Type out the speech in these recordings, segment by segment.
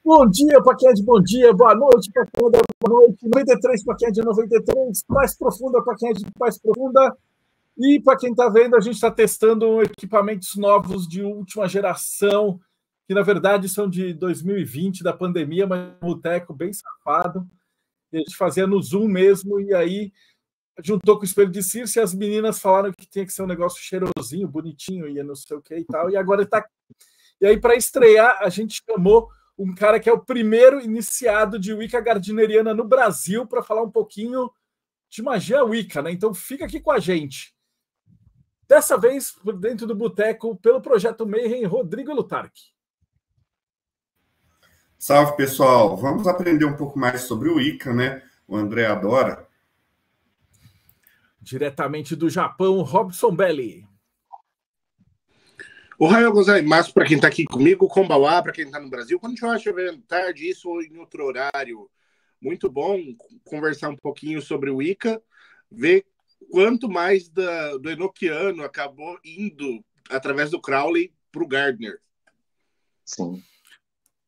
Bom dia para quem é de bom dia, boa noite para quem é de boa noite, 93 para quem é de 93, mais profunda para quem é de mais profunda. E para quem está vendo, a gente está testando equipamentos novos de última geração, que na verdade são de 2020, da pandemia, mas um boteco bem safado. E a gente fazia no Zoom mesmo, e aí juntou com o espelho de Circe, e as meninas falaram que tinha que ser um negócio cheirosinho, bonitinho, e não sei o que e tal, e agora está. E aí, para estrear, a gente chamou um cara que é o primeiro iniciado de Wicca Gardneriana no Brasil para falar um pouquinho de magia Wicca, né? Então fica aqui com a gente. Dessa vez, dentro do Boteco, pelo Projeto Mayhem, Rodrigo Lutarque. Salve, pessoal! Vamos aprender um pouco mais sobre o Wicca, né? O André adora. Diretamente do Japão, Robson Belli. Ohayou gozaimasu para quem está aqui comigo, Konbawa para quem está no Brasil. Quando eu acho tarde, isso ou em outro horário. Muito bom conversar um pouquinho sobre o Wicca, ver quanto mais do Enochiano acabou indo, através do Crowley, para o Gardner. Sim.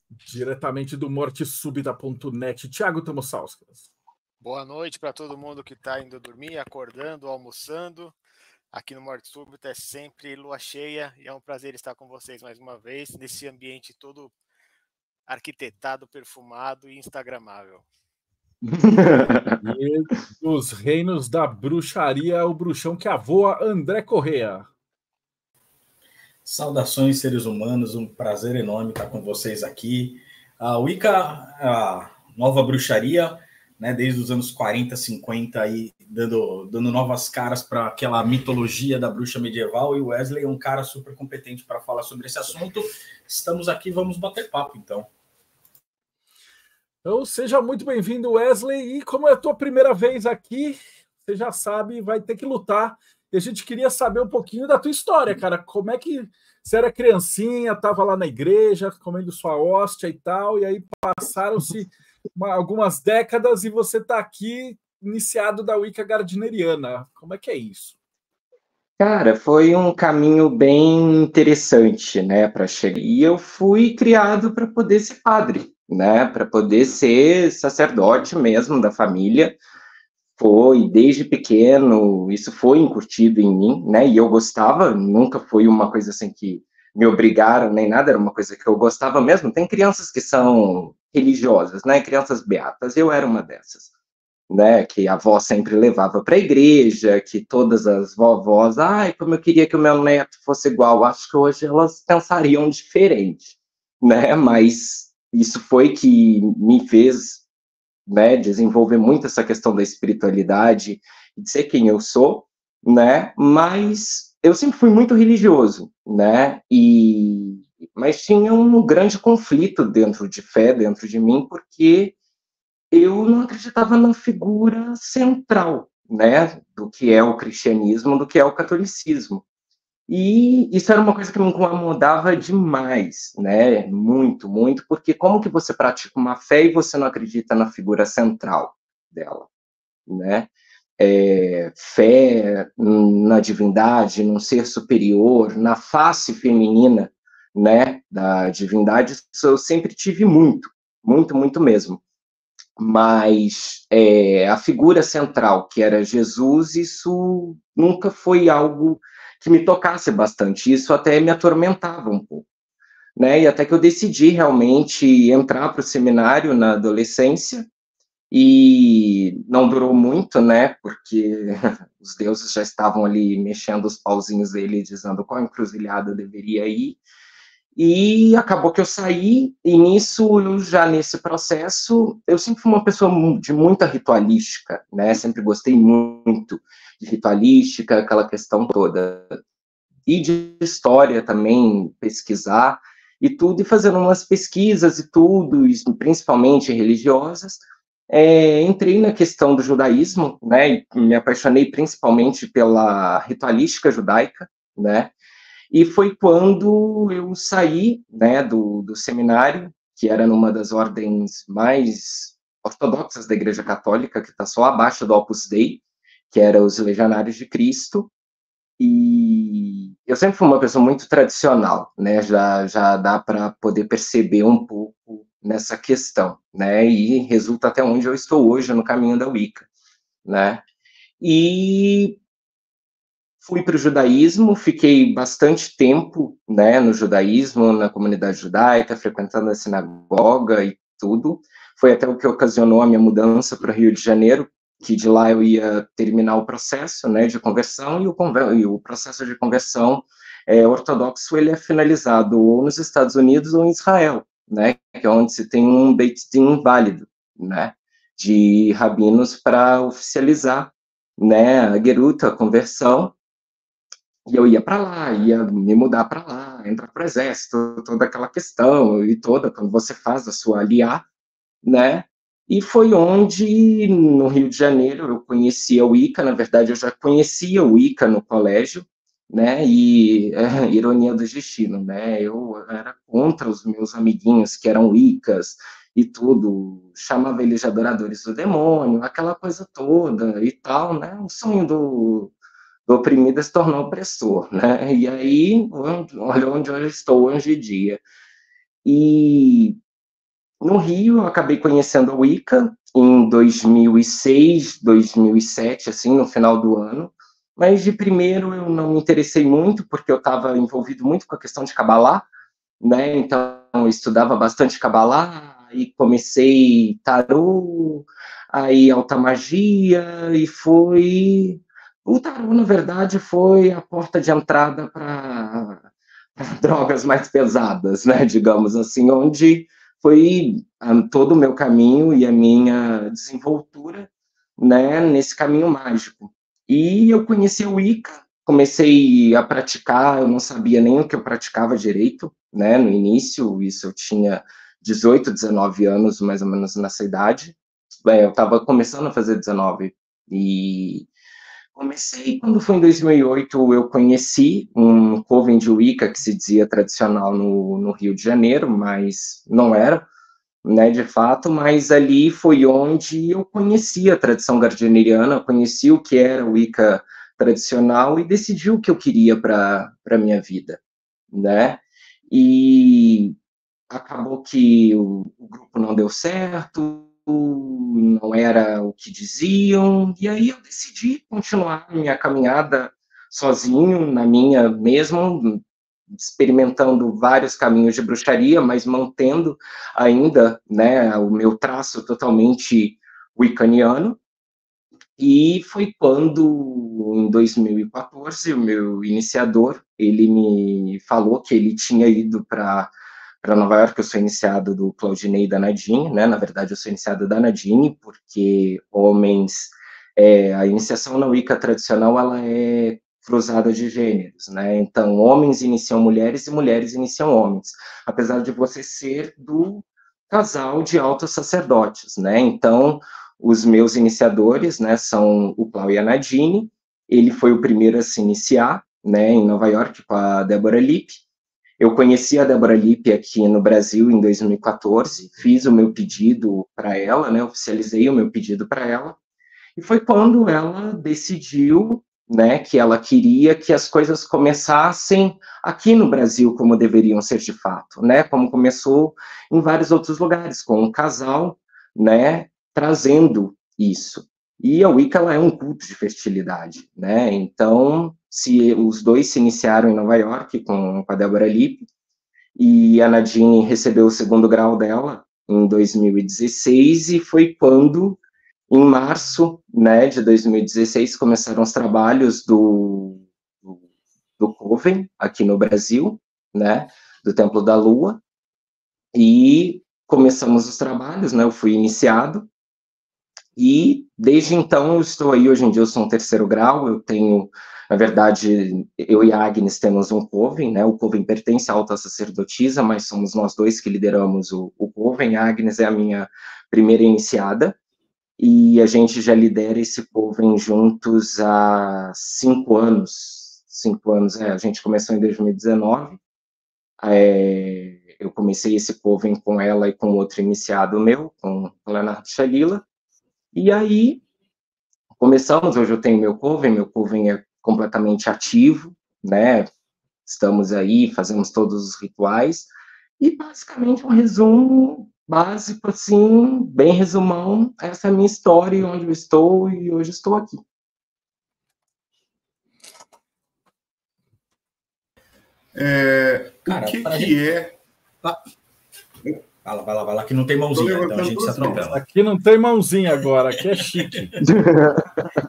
Diretamente do mortesúbita.net, Thiago Tomosauskas. Boa noite para todo mundo que está indo dormir, acordando, almoçando. Aqui no Morte Súbita é sempre lua cheia e é um prazer estar com vocês mais uma vez, nesse ambiente todo arquitetado, perfumado e instagramável. E dos reinos da bruxaria, o bruxão que avoa, André Correa. Saudações, seres humanos, um prazer enorme estar com vocês aqui. A Wicca, a nova bruxaria, né, desde os anos 40, 50, aí, dando novas caras para aquela mitologia da bruxa medieval, e o Wesley é um cara super competente para falar sobre esse assunto. Estamos aqui, vamos bater papo, então. Então, seja muito bem-vindo, Wesley, e como é a tua primeira vez aqui, você já sabe, vai ter que lutar. E a gente queria saber um pouquinho da tua história, cara. Como é que você era criancinha, estava lá na igreja, comendo sua hóstia e tal, e aí passaram-se algumas décadas e você está aqui iniciado da Wicca Gardneriana. Como é que é isso? Cara, foi um caminho bem interessante, né, para chegar. E eu fui criado para poder ser padre, né, para poder ser sacerdote mesmo da família. Foi desde pequeno, isso foi incutido em mim, né, e eu gostava, nunca foi uma coisa assim que me obrigaram nem nada, era uma coisa que eu gostava mesmo. Tem crianças que são religiosas, né, crianças beatas, eu era uma dessas, né, que a avó sempre levava para a igreja, que todas as vovós, ai, como eu queria que o meu neto fosse igual, acho que hoje elas pensariam diferente, né, mas isso foi que me fez, né, desenvolver muito essa questão da espiritualidade, de ser quem eu sou, né, mas eu sempre fui muito religioso, né, mas tinha um grande conflito dentro de fé, dentro de mim, porque eu não acreditava na figura central, né, do que é o cristianismo, do que é o catolicismo. E isso era uma coisa que me incomodava demais, né, muito, muito, porque como que você pratica uma fé e você não acredita na figura central dela, né? Fé na divindade, num ser superior, na face feminina, né, da divindade, isso eu sempre tive muito, muito, muito mesmo. Mas a figura central, que era Jesus, isso nunca foi algo que me tocasse bastante, isso até me atormentava um pouco, né? E até que eu decidi realmente entrar para o seminário na adolescência, e não durou muito, né? Porque os deuses já estavam ali mexendo os pauzinhos dele, dizendo qual encruzilhada eu deveria ir. E acabou que eu saí, e nisso, eu já nesse processo, eu sempre fui uma pessoa de muita ritualística, né? Sempre gostei muito de ritualística, aquela questão toda. E de história também, pesquisar e tudo, e fazendo umas pesquisas e tudo, principalmente religiosas. Entrei na questão do judaísmo, né? E me apaixonei principalmente pela ritualística judaica, né? E foi quando eu saí, né, do seminário, que era numa das ordens mais ortodoxas da Igreja Católica, que está só abaixo do Opus Dei, que era os Legionários de Cristo, e eu sempre fui uma pessoa muito tradicional, né, já dá para poder perceber um pouco nessa questão, né? E resulta até onde eu estou hoje no caminho da Wicca, né? E fui para o judaísmo, fiquei bastante tempo, né, no judaísmo, na comunidade judaica, frequentando a sinagoga e tudo. Foi até o que ocasionou a minha mudança para o Rio de Janeiro, que de lá eu ia terminar o processo, né, de conversão, e o processo de conversão ortodoxo, ele é finalizado ou nos Estados Unidos ou em Israel, né, que é onde se tem um Beit Din válido, né, de rabinos para oficializar, né, a geruta, a conversão. E eu ia para lá, ia me mudar para lá, entrar para o exército, toda aquela questão, e toda, quando você faz a sua aliá, né? E foi onde, no Rio de Janeiro, eu conheci a Wicca. Na verdade, eu já conhecia o Wicca no colégio, né? E, ironia do destino, né? Eu era contra os meus amiguinhos que eram Wiccas e tudo, chamava eles de adoradores do demônio, aquela coisa toda e tal, né? O sonho do oprimido se tornou opressor, né? E aí, olha onde eu estou hoje em dia. E no Rio, eu acabei conhecendo a Wicca em 2006, 2007, assim, no final do ano. Mas de primeiro eu não me interessei muito, porque eu estava envolvido muito com a questão de Kabbalah, né? Então eu estudava bastante Kabbalah, e comecei tarô, aí alta magia, e foi... O tarô, na verdade, foi a porta de entrada para drogas mais pesadas, né? Digamos assim, onde foi todo o meu caminho e a minha desenvoltura, né, nesse caminho mágico. E eu conheci a Wicca, comecei a praticar, eu não sabia nem o que eu praticava direito, né, no início, isso eu tinha 18, 19 anos, mais ou menos nessa idade. Eu estava começando a fazer 19, e comecei quando foi em 2008, eu conheci um coven de Wicca que se dizia tradicional no Rio de Janeiro, mas não era, né, de fato, mas ali foi onde eu conheci a tradição gardneriana, conheci o que era Wicca tradicional e decidi o que eu queria para a minha vida, né? E acabou que o grupo não deu certo, não era o que diziam, e aí eu decidi continuar minha caminhada sozinho, na minha mesmo, experimentando vários caminhos de bruxaria, mas mantendo ainda, né, o meu traço totalmente wiccaniano. E foi quando, em 2014, o meu iniciador, ele me falou que ele tinha ido para Nova York. Eu sou iniciado do Claudinei e da Nadine, né? Na verdade, eu sou iniciado da Nadine, porque homens... a iniciação na Wicca tradicional, ela é cruzada de gêneros, né? Então, homens iniciam mulheres e mulheres iniciam homens, apesar de você ser do casal de altos sacerdotes, né? Então, os meus iniciadores, né, são o Clau e a Nadine. Ele foi o primeiro a se iniciar, né, em Nova York, com a Débora Lippe. Eu conheci a Débora Lippe aqui no Brasil em 2014, fiz o meu pedido para ela, né, oficializei o meu pedido para ela, e foi quando ela decidiu, né, que ela queria que as coisas começassem aqui no Brasil como deveriam ser de fato, né, como começou em vários outros lugares, com um casal, né, trazendo isso. E a Wicca, ela é um culto de fertilidade, né, então, se os dois se iniciaram em Nova York com a Débora Lippe, e a Nadine recebeu o segundo grau dela em 2016, e foi quando, em março, né, de 2016, começaram os trabalhos do Coven aqui no Brasil, né, do Templo da Lua, e começamos os trabalhos, né, eu fui iniciado, e desde então eu estou aí. Hoje em dia eu sou um terceiro grau, eu tenho, na verdade, eu e a Agnes temos um Coven, né, o Coven pertence à alta sacerdotisa, mas somos nós dois que lideramos o Coven. A Agnes é a minha primeira iniciada, e a gente já lidera esse Coven juntos há 5 anos. 5 anos, a gente começou em 2019, eu comecei esse Coven com ela e com outro iniciado meu, com o Leonardo Chalila, e aí começamos. Hoje eu tenho meu Coven é completamente ativo, né, estamos aí, fazemos todos os rituais, e basicamente um resumo básico, assim, bem resumão, essa é a minha história, onde eu estou, e hoje estou aqui. Cara, o que é... Vai lá, que não tem mãozinha, então a gente se atropela. Aqui não tem mãozinha agora, aqui é chique.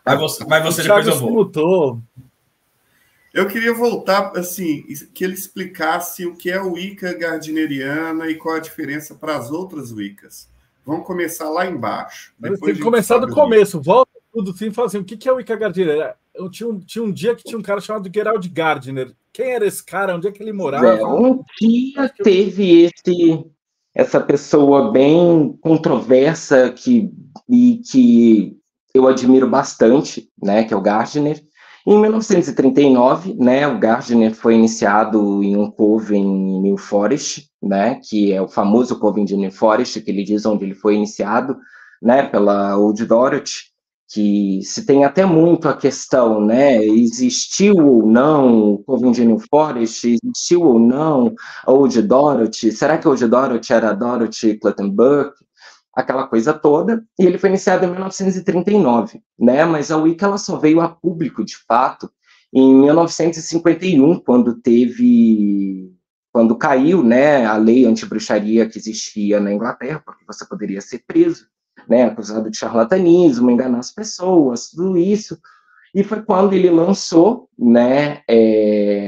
Vai você depois eu vou. Mutou. Eu queria voltar, assim, que ele explicasse o que é o Wicca gardneriana e qual a diferença para as outras Wiccas. Vamos começar lá embaixo. Depois tem que começar do começo. Volta tudo sim e fala assim, o que é o Wicca gardneriana? Tinha um dia que tinha um cara chamado Gerald Gardner. Quem era esse cara? Onde é que ele morava? Um dia teve essa pessoa bem controversa que eu admiro bastante, né, que é o Gardner. Em 1939, né, o Gardner foi iniciado em um coven em New Forest, né, que é o famoso coven de New Forest, que ele diz onde ele foi iniciado, né, pela Old Dorothy, que se tem até muito a questão, né, existiu ou não o coven de New Forest, existiu ou não a Old Dorothy, será que a Old Dorothy era a Dorothy Cluttenburg? Aquela coisa toda, e ele foi iniciado em 1939, né, mas a Wicca ela só veio a público, de fato, em 1951, quando caiu, né, a lei anti-bruxaria que existia na Inglaterra, porque você poderia ser preso, né, acusado de charlatanismo, enganar as pessoas, tudo isso, e foi quando ele lançou, né,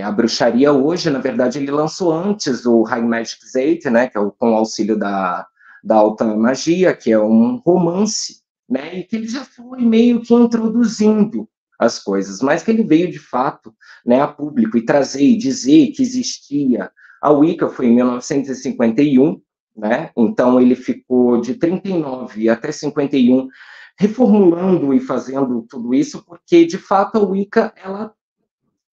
a bruxaria hoje, na verdade ele lançou antes o High Magic Eight, né, que é com o auxílio da alta magia, que é um romance, né, e que ele já foi meio que introduzindo as coisas, mas que ele veio de fato, né, a público e trazer e dizer que existia. A Wicca foi em 1951, né, então ele ficou de 39 até 51 reformulando e fazendo tudo isso, porque de fato a Wicca ela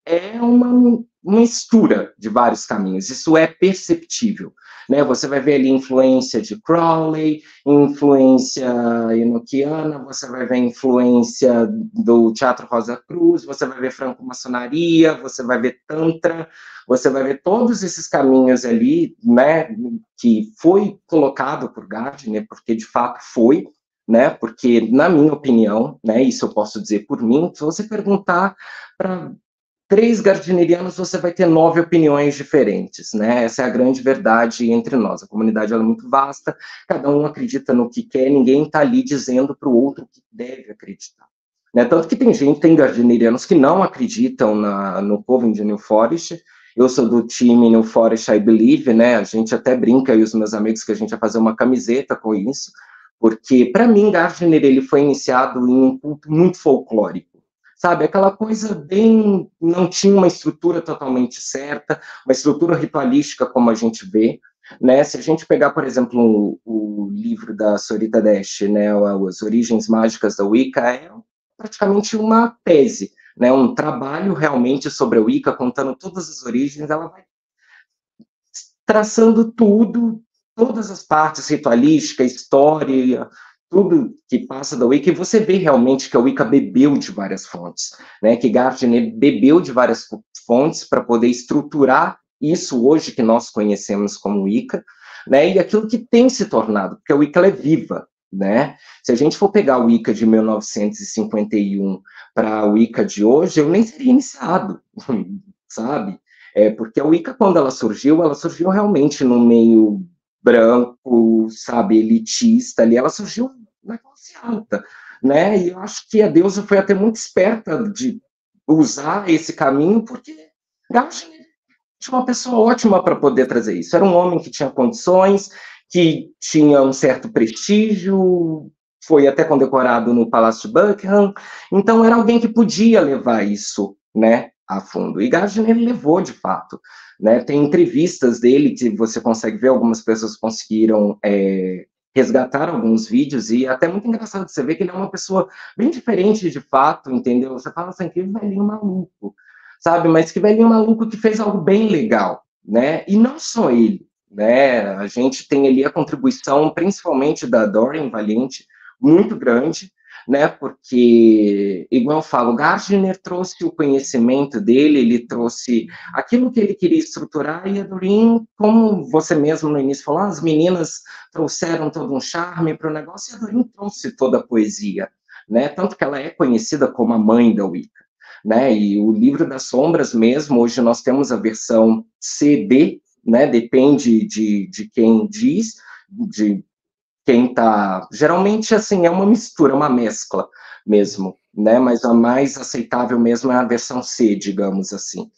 é uma mistura de vários caminhos, isso é perceptível, né? Você vai ver ali influência de Crowley, influência enoquiana, você vai ver influência do Teatro Rosa Cruz, você vai ver franco-maçonaria, você vai ver Tantra, você vai ver todos esses caminhos ali, né, que foi colocado por Gardner, porque de fato foi, né, porque na minha opinião, né, isso eu posso dizer por mim, se você perguntar para 3 gardnerianos, você vai ter 9 opiniões diferentes, né? Essa é a grande verdade entre nós. A comunidade ela é muito vasta, cada um acredita no que quer, ninguém está ali dizendo para o outro que deve acreditar. Né? Tanto que tem gardnerianos que não acreditam no Coven de New Forest. Eu sou do time New Forest I Believe, né? A gente até brinca, e os meus amigos, que a gente vai fazer uma camiseta com isso, porque, para mim, Gardner ele foi iniciado em um culto muito folclórico. Sabe, aquela coisa bem, não tinha uma estrutura totalmente certa, uma estrutura ritualística como a gente vê, né? Se a gente pegar, por exemplo, o livro da Sorita Dash, né, As Origens Mágicas da Wicca, é praticamente uma tese, né, um trabalho realmente sobre a Wicca, contando todas as origens, ela vai traçando tudo, todas as partes, ritualística, história, tudo que passa da Wicca, e você vê realmente que a Wicca bebeu de várias fontes, né? Que Gardner bebeu de várias fontes para poder estruturar isso hoje que nós conhecemos como Wicca, né? E aquilo que tem se tornado, porque a Wicca ela é viva, né? Se a gente for pegar a Wicca de 1951 para a Wicca de hoje, eu nem seria iniciado, sabe? Porque a Wicca, quando ela surgiu realmente no meio branco, sabe, elitista ali, ela surgiu na classe alta, né, e eu acho que a deusa foi até muito esperta de usar esse caminho, porque Gardner tinha uma pessoa ótima para poder trazer isso, era um homem que tinha condições, que tinha um certo prestígio, foi até condecorado no Palácio de Buckingham, então era alguém que podia levar isso, né, a fundo, e Gardner levou de fato, né? Tem entrevistas dele que você consegue ver, algumas pessoas conseguiram resgatar alguns vídeos, e até muito engraçado, você vê que ele é uma pessoa bem diferente de fato, entendeu? Você fala assim, que velhinho maluco, sabe? Mas que velhinho maluco que fez algo bem legal, né? E não só ele, né? A gente tem ali a contribuição, principalmente da Doreen Valiente, muito grande, né? Porque, igual eu falo, Gardner trouxe o conhecimento dele, ele trouxe aquilo que ele queria estruturar, e a Doreen, como você mesmo no início falou, as meninas trouxeram todo um charme para o negócio, e a Doreen trouxe toda a poesia, né? Tanto que ela é conhecida como a mãe da Wicca, né? E o Livro das Sombras mesmo, hoje nós temos a versão CD, né? Depende de quem diz, de quem tá... Geralmente, assim, é uma mistura, uma mescla mesmo, né? Mas a mais aceitável mesmo é a versão C, digamos assim.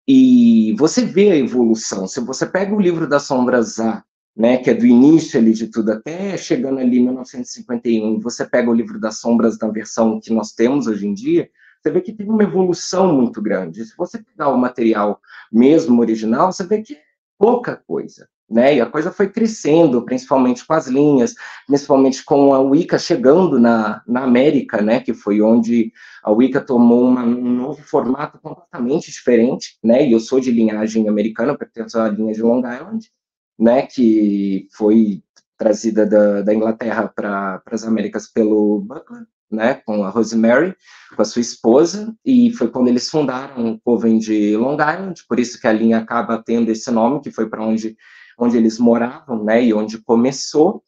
E você vê a evolução. Se você pega o Livro das Sombras A, né, que é do início ali de tudo, até chegando ali em 1951, você pega o Livro das Sombras na versão que nós temos hoje em dia, você vê que tem uma evolução muito grande. Se você pegar o material mesmo original, você vê que é pouca coisa, né? E a coisa foi crescendo, principalmente com as linhas, principalmente com a Wicca chegando na América, né? Que foi onde a Wicca tomou um novo formato completamente diferente, né? E eu sou de linhagem americana, pertenço à linha de Long Island, né? Que foi trazida da Inglaterra para as Américas pelo Butler, né? Com a Rosemary, com a sua esposa, e foi quando eles fundaram o Coven de Long Island, por isso que a linha acaba tendo esse nome, que foi para onde eles moravam, né? E onde começou.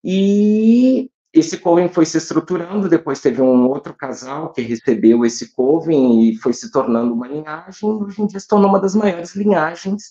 E esse coven foi se estruturando, depois teve um outro casal que recebeu esse coven e foi se tornando uma linhagem, e hoje em dia se tornou uma das maiores linhagens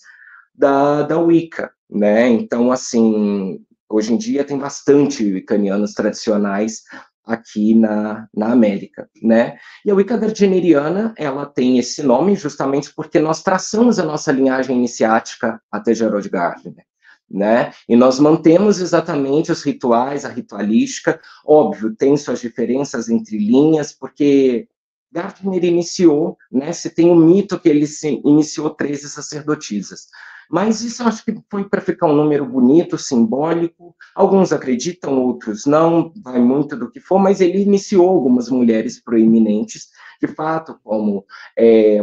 da Wicca, né? Então, assim, hoje em dia tem bastante wiccanianos tradicionais aqui na América, né? E a Wicca gardneriana, ela tem esse nome justamente porque nós traçamos a nossa linhagem iniciática até Gerald Gardner, né? E nós mantemos exatamente os rituais, a ritualística. Óbvio, tem suas diferenças entre linhas, porque Gardner iniciou, né? Se tem um mito que ele iniciou 13 sacerdotisas. Mas isso eu acho que foi para ficar um número bonito, simbólico. Alguns acreditam, outros não, vai muito do que for, mas ele iniciou algumas mulheres proeminentes, de fato, como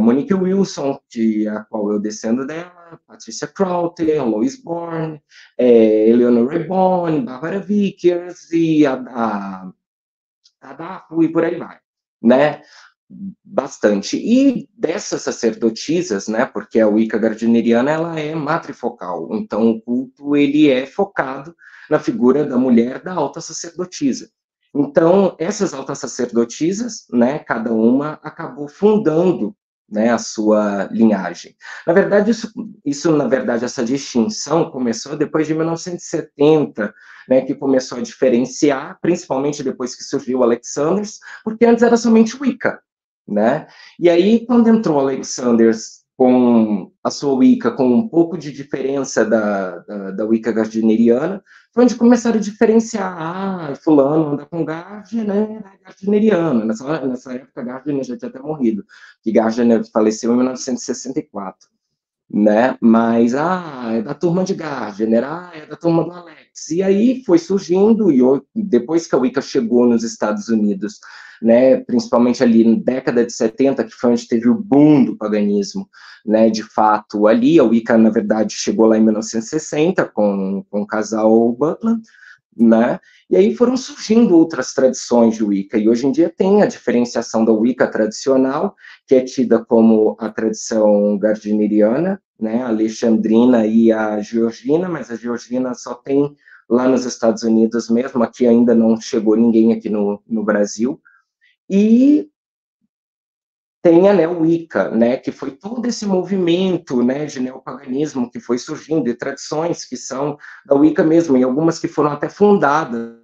Monique Wilson, a qual eu descendo dela, Patricia Crowther, Lois Bourne, Eleanor Reborn, Barbara Vickers e a Daphne, e por aí vai, né? Bastante. E dessas sacerdotisas, né, porque a Wicca gardneriana, ela é matrifocal, então o culto, ele é focado na figura da mulher da alta sacerdotisa. Então, essas altas sacerdotisas, né, cada uma acabou fundando, né, a sua linhagem. Na verdade, na verdade, essa distinção começou depois de 1970, né, que começou a diferenciar, principalmente depois que surgiu o Alexanders, porque antes era somente Wicca, né? E aí, quando entrou Alexanders com a sua Wicca, com um pouco de diferença da Wicca gardneriana, foi onde começaram a diferenciar, fulano anda com Gardner, né, é gardneriano. Nessa época, Gardner já tinha até morrido, que Gardner faleceu em 1964. Né? Mas, é da turma de Gardner, é da turma do Alex. E aí foi surgindo, e depois que a Wicca chegou nos Estados Unidos, né, principalmente ali na década de 70, que foi onde teve o boom do paganismo, né, de fato, ali, a Wicca, na verdade, chegou lá em 1960, com o casal Butler, né? E aí foram surgindo outras tradições de Wicca, e hoje em dia tem a diferenciação da Wicca tradicional, que é tida como a tradição gardneriana, né, a alexandrina e a georgina, mas a georgina só tem lá nos Estados Unidos mesmo, aqui ainda não chegou ninguém aqui no Brasil, e tem a Neo-Wicca, né, que foi todo esse movimento, né, de neopaganismo que foi surgindo, e tradições que são da Wicca mesmo, e algumas que foram até fundadas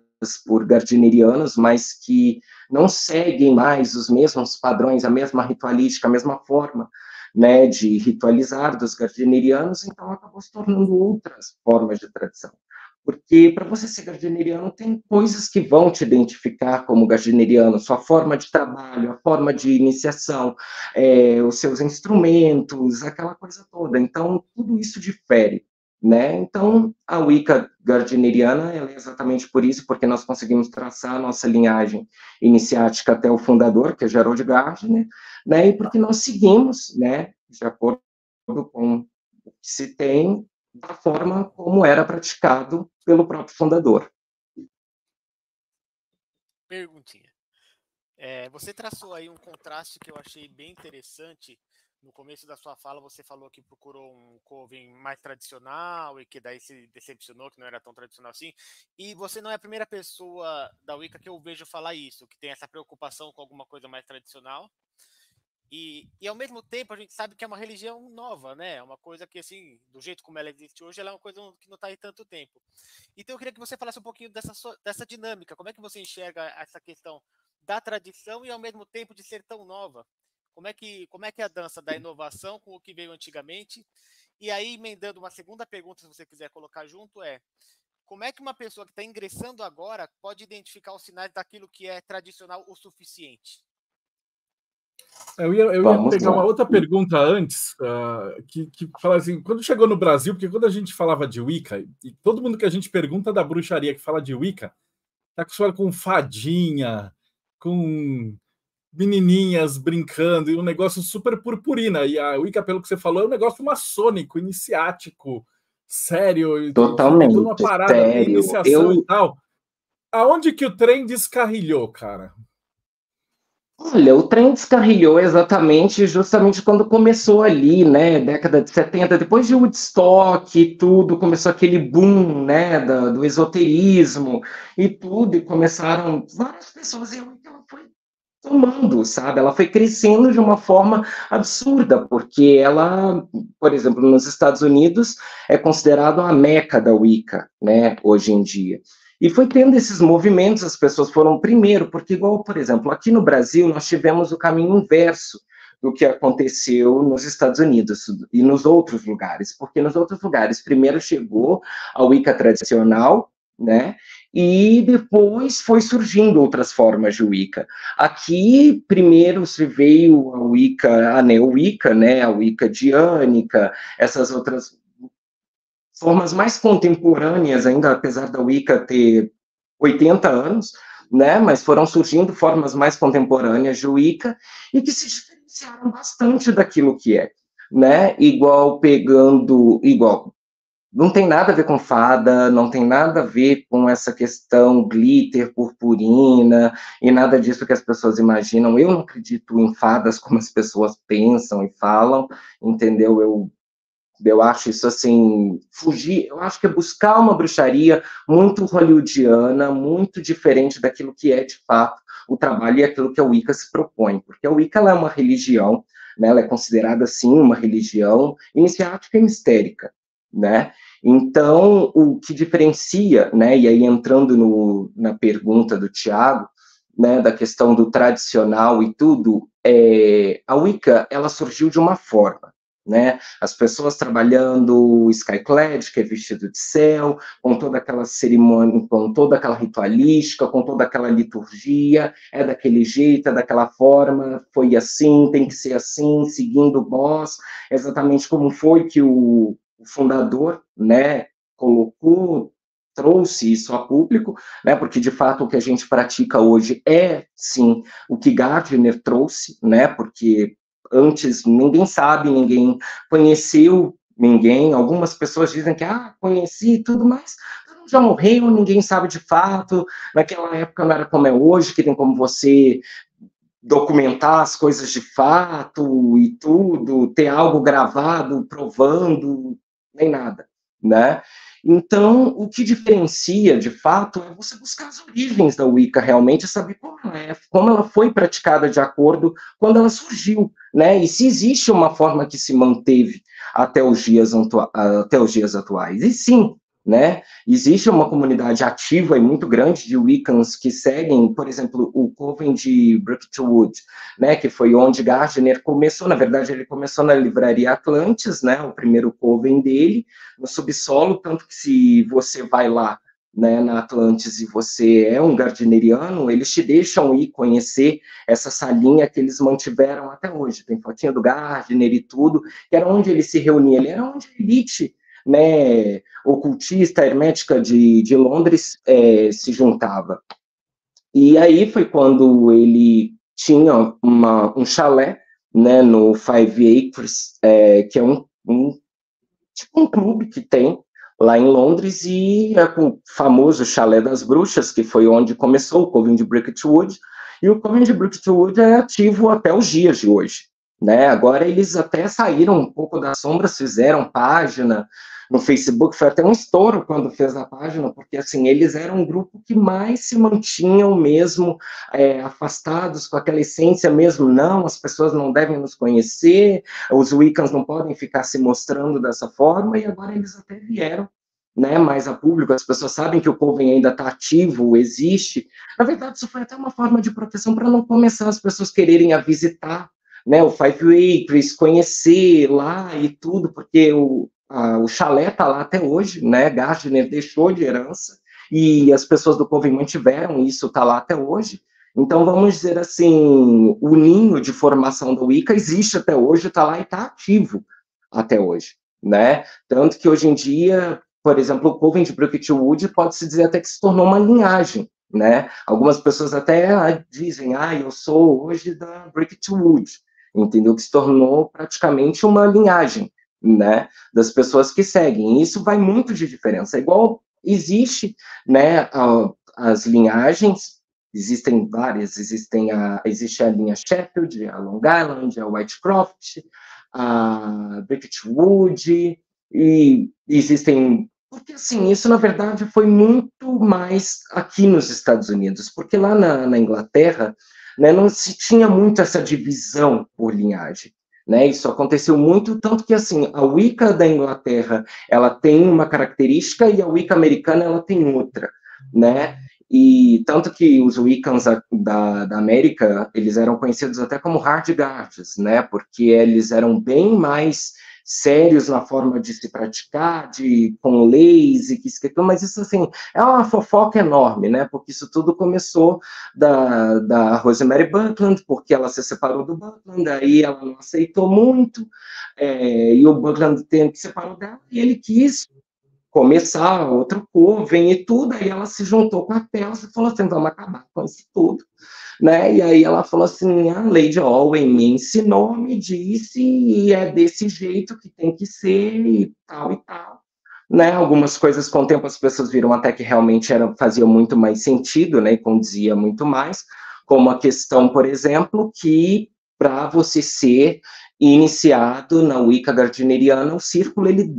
por gardnerianos, mas que não seguem mais os mesmos padrões, a mesma ritualística, a mesma forma, né, de ritualizar dos gardnerianos, então acabou se tornando outras formas de tradição. Porque para você ser gardneriano, tem coisas que vão te identificar como gardneriano, sua forma de trabalho, a forma de iniciação, os seus instrumentos, aquela coisa toda. Então, tudo isso difere, né? Então, a Wicca gardneriana, ela é exatamente por isso, porque nós conseguimos traçar a nossa linhagem iniciática até o fundador, que é Gerald Gardner, né? E porque nós seguimos, né, de acordo com o que se tem, da forma como era praticado pelo próprio fundador. perguntinha. Você traçou aí um contraste que eu achei bem interessante. No começo da sua fala, você falou que procurou um coven mais tradicional e que daí se decepcionou, que não era tão tradicional assim. E você não é a primeira pessoa da Wicca que eu vejo falar isso, que tem essa preocupação com alguma coisa mais tradicional. E ao mesmo tempo, a gente sabe que é uma religião nova, né? É uma coisa que, assim, do jeito como ela existe hoje, ela é uma coisa que não está aí tanto tempo. Então, eu queria que você falasse um pouquinho dessa dinâmica. Como é que você enxerga essa questão da tradição e, ao mesmo tempo, de ser tão nova? Como é que é a dança da inovação com o que veio antigamente? E aí, emendando uma segunda pergunta, se você quiser colocar junto, como é que uma pessoa que está ingressando agora pode identificar os sinais daquilo que é tradicional o suficiente? Eu ia pegar uma outra pergunta antes, que fala assim, quando chegou no Brasil, porque quando a gente falava de Wicca, e todo mundo que a gente pergunta da bruxaria que fala de Wicca, está acostumado com fadinha, com menininhas brincando, e um negócio super purpurina. E a Wicca, pelo que você falou, é um negócio maçônico, iniciático, sério. Totalmente, toda uma parada sério. de iniciação e tal. Aonde que o trem descarrilhou, cara? Olha, o trem descarrilhou justamente quando começou ali, né, década de 70, depois de Woodstock e tudo, começou aquele boom, né, do esoterismo e tudo, e começaram várias pessoas, e ela foi tomando, sabe, ela foi crescendo de uma forma absurda, porque ela, por exemplo, nos Estados Unidos, é considerado a meca da Wicca, né, hoje em dia. E foi tendo esses movimentos, as pessoas foram primeiro, porque igual, por exemplo, aqui no Brasil, nós tivemos o caminho inverso do que aconteceu nos Estados Unidos e nos outros lugares, porque nos outros lugares, primeiro chegou a Wicca tradicional, né, e depois foi surgindo outras formas de Wicca. Aqui, primeiro se veio a Wicca, a Neo-Wicca, né, a Wicca diânica, essas outras formas mais contemporâneas ainda, apesar da Wicca ter 80 anos, né, mas foram surgindo formas mais contemporâneas de Wicca e que se diferenciaram bastante daquilo que é, né, igual, não tem nada a ver com fada, não tem nada a ver com essa questão glitter, purpurina, e nada disso que as pessoas imaginam. Eu não acredito em fadas como as pessoas pensam e falam, entendeu? Eu acho isso assim, eu acho que é buscar uma bruxaria muito hollywoodiana, muito diferente daquilo que é de fato o trabalho e aquilo que a Wicca se propõe, porque a Wicca ela é uma religião, né, ela é considerada sim uma religião iniciática e mistérica, né? Então, o que diferencia, né, e aí entrando na pergunta do Tiago, né, da questão do tradicional e tudo, a Wicca ela surgiu de uma forma, né? As pessoas trabalhando skyclad, que é vestido de céu, com toda aquela cerimônia, com toda aquela ritualística, com toda aquela liturgia, é daquele jeito, é daquela forma, foi assim, tem que ser assim, seguindo o boss, exatamente como foi que o fundador, né, trouxe isso a público, né, porque de fato o que a gente pratica hoje é, sim, o que Gardner trouxe, né, porque antes ninguém sabe, ninguém conheceu ninguém, algumas pessoas dizem que, conheci e tudo, mas já morreu, ninguém sabe de fato, naquela época não era como é hoje, que tem como você documentar as coisas de fato e tudo, ter algo gravado, provando, nem nada, né? Então, o que diferencia, de fato, é você buscar as origens da Wicca realmente, saber como ela foi praticada de acordo quando ela surgiu, né? E se existe uma forma que se manteve até os dias atuais. E sim, né? Existe uma comunidade ativa e muito grande de Wiccans que seguem, por exemplo, o Coven de Brickwood, né? Que foi onde Gardner começou. Na verdade, ele começou na livraria Atlantis, né? O primeiro Coven dele, no subsolo, tanto que se você vai lá, né, na Atlantis e você é um gardneriano, eles te deixam ir conhecer essa salinha que eles mantiveram até hoje. Tem fotinha do Gardner e tudo, que era onde ele se reunia, ele era onde a elite, né, ocultista, hermética de Londres se juntava. E aí foi quando ele tinha um chalé, né, no Five Acres, que é tipo um clube que tem lá em Londres, e é com o famoso Chalé das Bruxas, que foi onde começou o Coven de Bricketwood, e o Coven de Bricketwood é ativo até os dias de hoje, né? Agora eles até saíram um pouco das sombras, fizeram página no Facebook, foi até um estouro quando fez a página, porque assim, eles eram um grupo que mais se mantinham mesmo afastados com aquela essência mesmo, não, as pessoas não devem nos conhecer, os Wiccans não podem ficar se mostrando dessa forma, e agora eles até vieram, né, mais a público, as pessoas sabem que o Coven ainda está ativo, existe. Na verdade, isso foi até uma forma de proteção para não começar as pessoas quererem a visitar, né, o Five Acres, conhecer lá e tudo, porque o chalé está lá até hoje, né? Gardner deixou de herança e as pessoas do Coven mantiveram isso, está lá até hoje. Então, vamos dizer assim, o ninho de formação do Wicca existe até hoje, está lá e está ativo até hoje, né? Tanto que hoje em dia, por exemplo, o Coven de Bricketwood pode-se dizer até que se tornou uma linhagem, né? Algumas pessoas até dizem, eu sou hoje da Bricketwood, entendeu? Que se tornou praticamente uma linhagem, né, das pessoas que seguem. Isso vai muito de diferença. Igual existe, né, as linhagens, existem várias, existe a linha Sheffield, a Long Island, a Whitecroft, a Bricketwood, e existem... Porque, assim, isso, na verdade, foi muito mais aqui nos Estados Unidos, porque lá na Inglaterra, né, não se tinha muito essa divisão por linhagem. Né, isso aconteceu muito, tanto que assim, a Wicca da Inglaterra, ela tem uma característica e a Wicca americana, ela tem outra, né, e tanto que os Wiccans da América, eles eram conhecidos até como hard guards, né, porque eles eram bem mais sérios na forma de se praticar, com leis e que esqueceu, mas isso assim, é uma fofoca enorme, né, porque isso tudo começou da Rosemary Buckland, porque ela se separou do Buckland, aí ela não aceitou muito, e o Buckland se separou dela, e ele quis começar outro Coven e tudo, aí ela se juntou com a Pels e falou assim, vamos acabar com isso tudo, né, e aí ela falou assim, a Lady Owen me ensinou, me disse, e é desse jeito que tem que ser, e tal, né, algumas coisas com o tempo as pessoas viram até que realmente fazia muito mais sentido, né, e condizia muito mais, como a questão, por exemplo, que para você ser iniciado na Wicca gardneriana, o círculo ele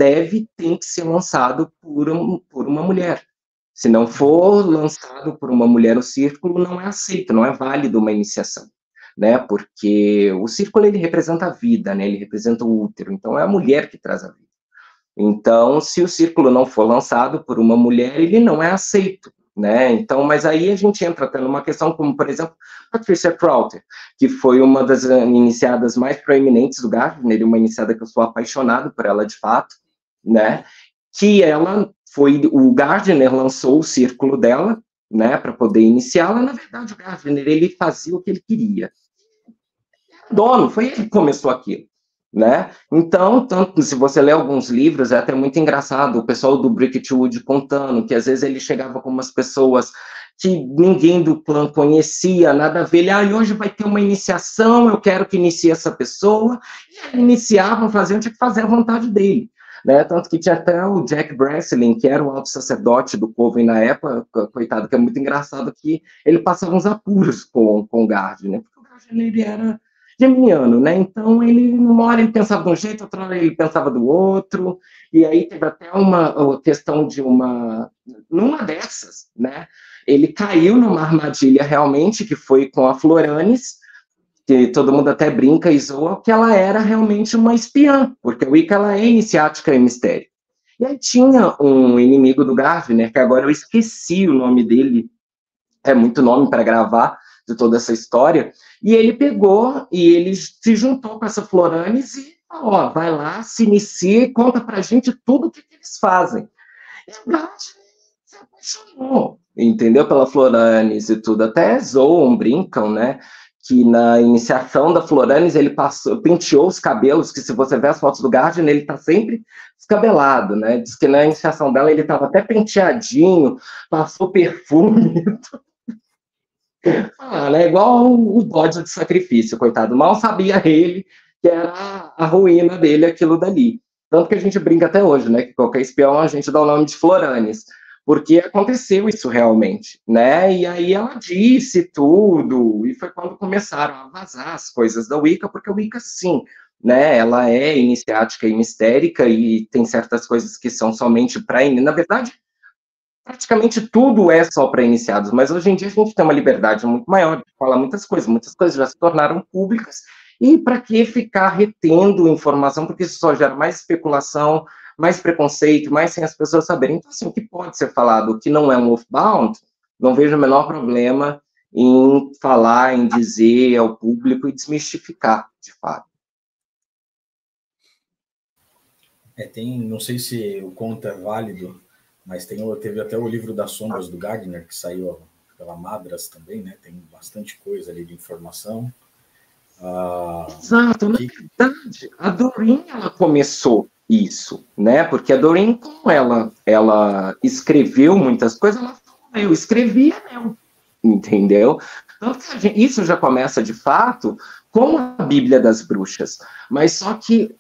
tem que ser lançado por uma mulher. Se não for lançado por uma mulher, o círculo não é aceito, não é válido uma iniciação, né? Porque o círculo ele representa a vida, né? Ele representa o útero, então é a mulher que traz a vida. Então, se o círculo não for lançado por uma mulher, ele não é aceito, né? Então, mas aí a gente entra até numa questão como, por exemplo, Patricia Crowther, que foi uma das iniciadas mais proeminentes do Gardner, uma iniciada que eu sou apaixonado por ela de fato, né? Que ela o Gardner lançou o círculo dela, né, para poder iniciá-la. Na verdade, o Gardner, ele fazia o que ele queria. Dono, foi ele que começou aquilo, né? Então, tanto se você ler alguns livros, é até muito engraçado, o pessoal do Bricketwood contando que às vezes ele chegava com umas pessoas que ninguém do clã conhecia, nada a ver, ele, hoje vai ter uma iniciação, eu quero que inicie essa pessoa, e aí iniciavam, faziam, tinha que fazer a vontade dele. Né, tanto que tinha até o Jack Breslin, que era o alto sacerdote do Coven na época, coitado, que é muito engraçado que ele passava uns apuros com o Gardner, porque o Gardner ele era geminiano, né, então uma hora ele pensava de um jeito, outra hora ele pensava do outro, e aí teve até uma questão de numa dessas, né, ele caiu numa armadilha realmente, que foi com a Floranes, que todo mundo até brinca e zoa, que ela era realmente uma espiã, porque a Wicca ela é iniciática em mistério. E aí tinha um inimigo do Gardner, que agora eu esqueci o nome dele, é muito nome para gravar de toda essa história, e ele pegou e ele se juntou com essa Floranes e falou, vai lá, se inicia e conta pra gente tudo o que eles fazem. E o Gardner se apaixonou, entendeu? Pela Floranes e tudo, até zoam, brincam, né? Que na iniciação da Floranes ele penteou os cabelos, que se você ver as fotos do Gardner, ele tá sempre descabelado, né? Diz que na iniciação dela ele tava até penteadinho, passou perfume. Né? Igual o bode de sacrifício, coitado. Mal sabia ele que era a ruína dele aquilo dali. Tanto que a gente brinca até hoje, né? Que qualquer espião a gente dá o nome de Floranes, porque aconteceu isso realmente, né? E aí ela disse tudo, e foi quando começaram a vazar as coisas da Wicca, porque a Wicca, sim, né? Ela é iniciática e mistérica, e tem certas coisas que são somente para... Na verdade, praticamente tudo é só para iniciados, mas hoje em dia a gente tem uma liberdade muito maior de falar muitas coisas já se tornaram públicas, e para que ficar retendo informação, porque isso só gera mais especulação, mais preconceito, mais sem as pessoas saberem. Então, assim, o que pode ser falado, o que não é um oathbound, não vejo o menor problema em falar, em dizer ao público e desmistificar, de fato. Não sei se o conto é válido, mas teve até o livro das sombras do Gardner, que saiu pela Madras também, né? Tem bastante coisa ali de informação. Exato, na verdade, a Doreen, ela começou isso, né? Porque a Doreen, como ela escreveu muitas coisas, ela falou, eu escrevia mesmo, entendeu? Então, isso já começa, de fato, com a Bíblia das Bruxas, mas só que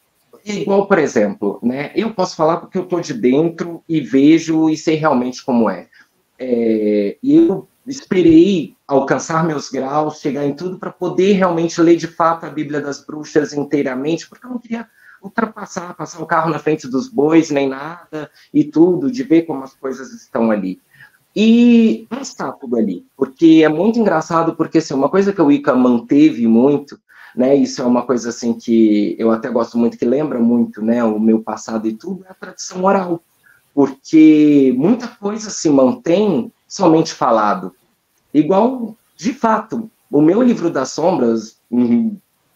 igual, por exemplo, né? Eu posso falar porque eu estou de dentro e vejo e sei realmente como é. E eu esperei alcançar meus graus, chegar em tudo, para poder realmente ler de fato a Bíblia das Bruxas inteiramente, porque eu não queria passar o carro na frente dos bois, nem nada, e tudo, de ver como as coisas estão ali. E está tudo ali, porque é muito engraçado, porque assim, uma coisa que a Wicca manteve muito, né, isso é uma coisa assim que eu até gosto muito, que lembra muito, né, o meu passado e tudo, é a tradição oral, porque muita coisa se mantém somente falado, igual, de fato, o meu livro das sombras,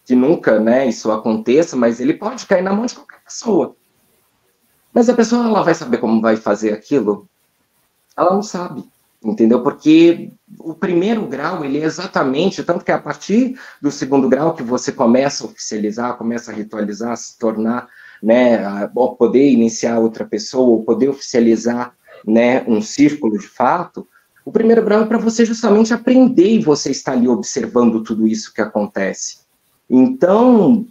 que nunca, né, isso aconteça, mas ele pode cair na mão de qualquer pessoa, mas a pessoa, ela vai saber como vai fazer aquilo? Ela não sabe, entendeu? Porque o primeiro grau, ele é exatamente, tanto que é a partir do segundo grau que você começa a oficializar, começa a ritualizar, se tornar, né, poder iniciar outra pessoa, ou poder oficializar, né, um círculo de fato. O primeiro grau é para você justamente aprender, e você está ali observando tudo isso que acontece. Então,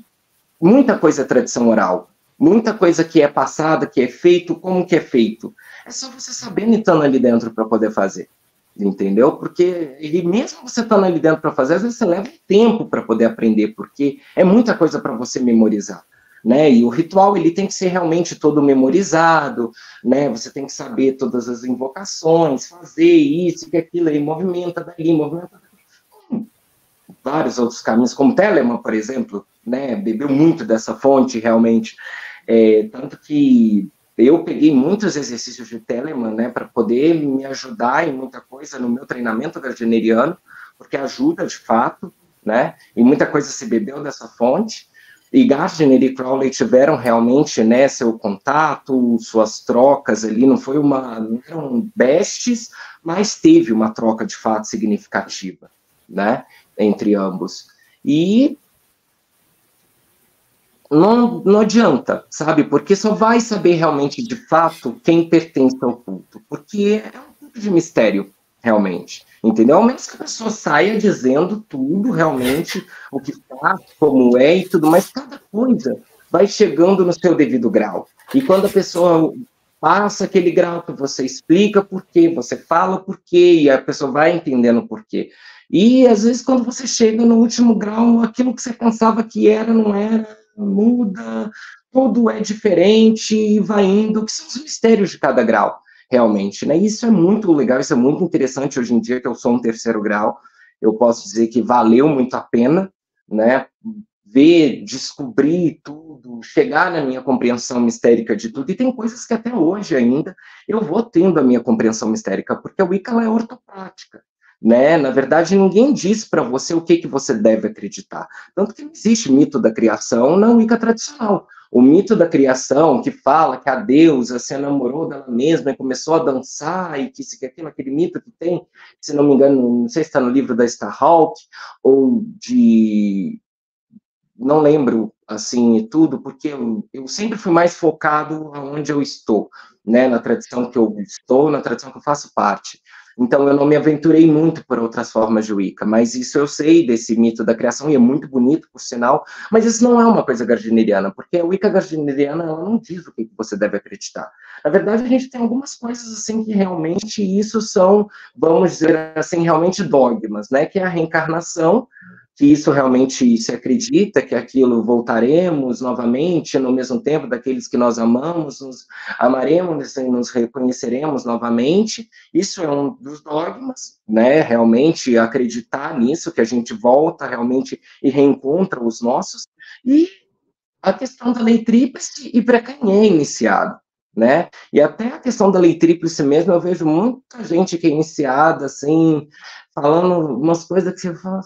muita coisa é tradição oral, muita coisa que é passada, que é feito, como que é feito. É só você sabendo e estando ali dentro para poder fazer, entendeu? Porque, e mesmo você estando ali dentro para fazer, às vezes você leva tempo para poder aprender, porque é muita coisa para você memorizar, né? E o ritual, ele tem que ser realmente todo memorizado, né? Você tem que saber todas as invocações, fazer isso, que aquilo, aí movimenta dali, movimenta dali. Vários outros caminhos, como Telemann, por exemplo, né? Bebeu muito dessa fonte, realmente. Tanto que eu peguei muitos exercícios de Telemann, né, para poder me ajudar em muita coisa no meu treinamento gardneriano, porque ajuda de fato, né, e muita coisa se bebeu dessa fonte, e Gardner e Crowley tiveram realmente, né, seu contato, suas trocas ali, não eram bestes, mas teve uma troca de fato significativa, né, entre ambos. E não adianta, sabe? Porque só vai saber realmente, de fato, quem pertence ao culto. Porque é um culto de mistério, realmente. Entendeu? Ao menos que a pessoa saia dizendo tudo, realmente, o que faz, como é e tudo, mas cada coisa vai chegando no seu devido grau. E quando a pessoa passa aquele grau que você explica por quê, você fala por quê, e a pessoa vai entendendo por quê. E, às vezes, quando você chega no último grau, aquilo que você pensava que era, não era, muda, tudo é diferente e vai indo, que são os mistérios de cada grau, realmente, né? Isso é muito legal, isso é muito interessante hoje em dia, que eu sou um terceiro grau, eu posso dizer que valeu muito a pena, né? Ver, descobrir tudo, chegar na minha compreensão mistérica de tudo, e tem coisas que até hoje ainda eu vou tendo a minha compreensão mistérica, porque a Wicca, ela é ortoprática, né? Na verdade, ninguém diz para você o que você deve acreditar. Tanto que não existe mito da criação na Wicca tradicional. O mito da criação, que fala que a deusa se enamorou dela mesma e começou a dançar, e que isso, que aquilo, aquele mito que tem, se não me engano, não sei se está no livro da Starhawk, ou de... não lembro, assim, e tudo, porque eu sempre fui mais focado aonde eu estou, né? Na tradição que eu estou, na tradição que eu faço parte. Então, eu não me aventurei muito por outras formas de Wicca, mas isso eu sei desse mito da criação, e é muito bonito, por sinal, mas isso não é uma coisa gardneriana, porque a Wicca gardneriana, ela não diz o que você deve acreditar. Na verdade, a gente tem algumas coisas, assim, que realmente isso são, vamos dizer assim, realmente dogmas, né, que é a reencarnação, que isso realmente se acredita, que aquilo voltaremos novamente no mesmo tempo daqueles que nós amamos, nos amaremos e nos reconheceremos novamente. Isso é um dos dogmas, né? Realmente acreditar nisso, que a gente volta realmente e reencontra os nossos. E a questão da lei tríplice e para quem é iniciado, né? E até a questão da lei tríplice mesmo, eu vejo muita gente que é iniciada, assim, falando umas coisas que você fala,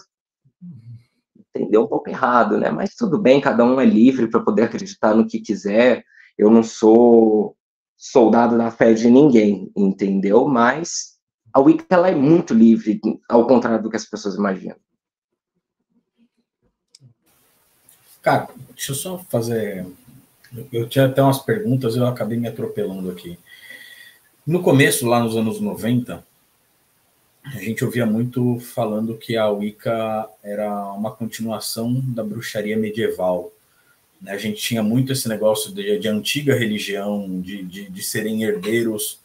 entendeu um pouco errado, né? Mas tudo bem, cada um é livre para poder acreditar no que quiser. Eu não sou soldado da fé de ninguém, entendeu? Mas a Wicca, ela é muito livre, ao contrário do que as pessoas imaginam. Cara, deixa eu só fazer... Eu tinha até umas perguntas, eu acabei me atropelando aqui. No começo, lá nos anos 90, a gente ouvia muito falando que a Wicca era uma continuação da bruxaria medieval. A gente tinha muito esse negócio de antiga religião, de serem herdeiros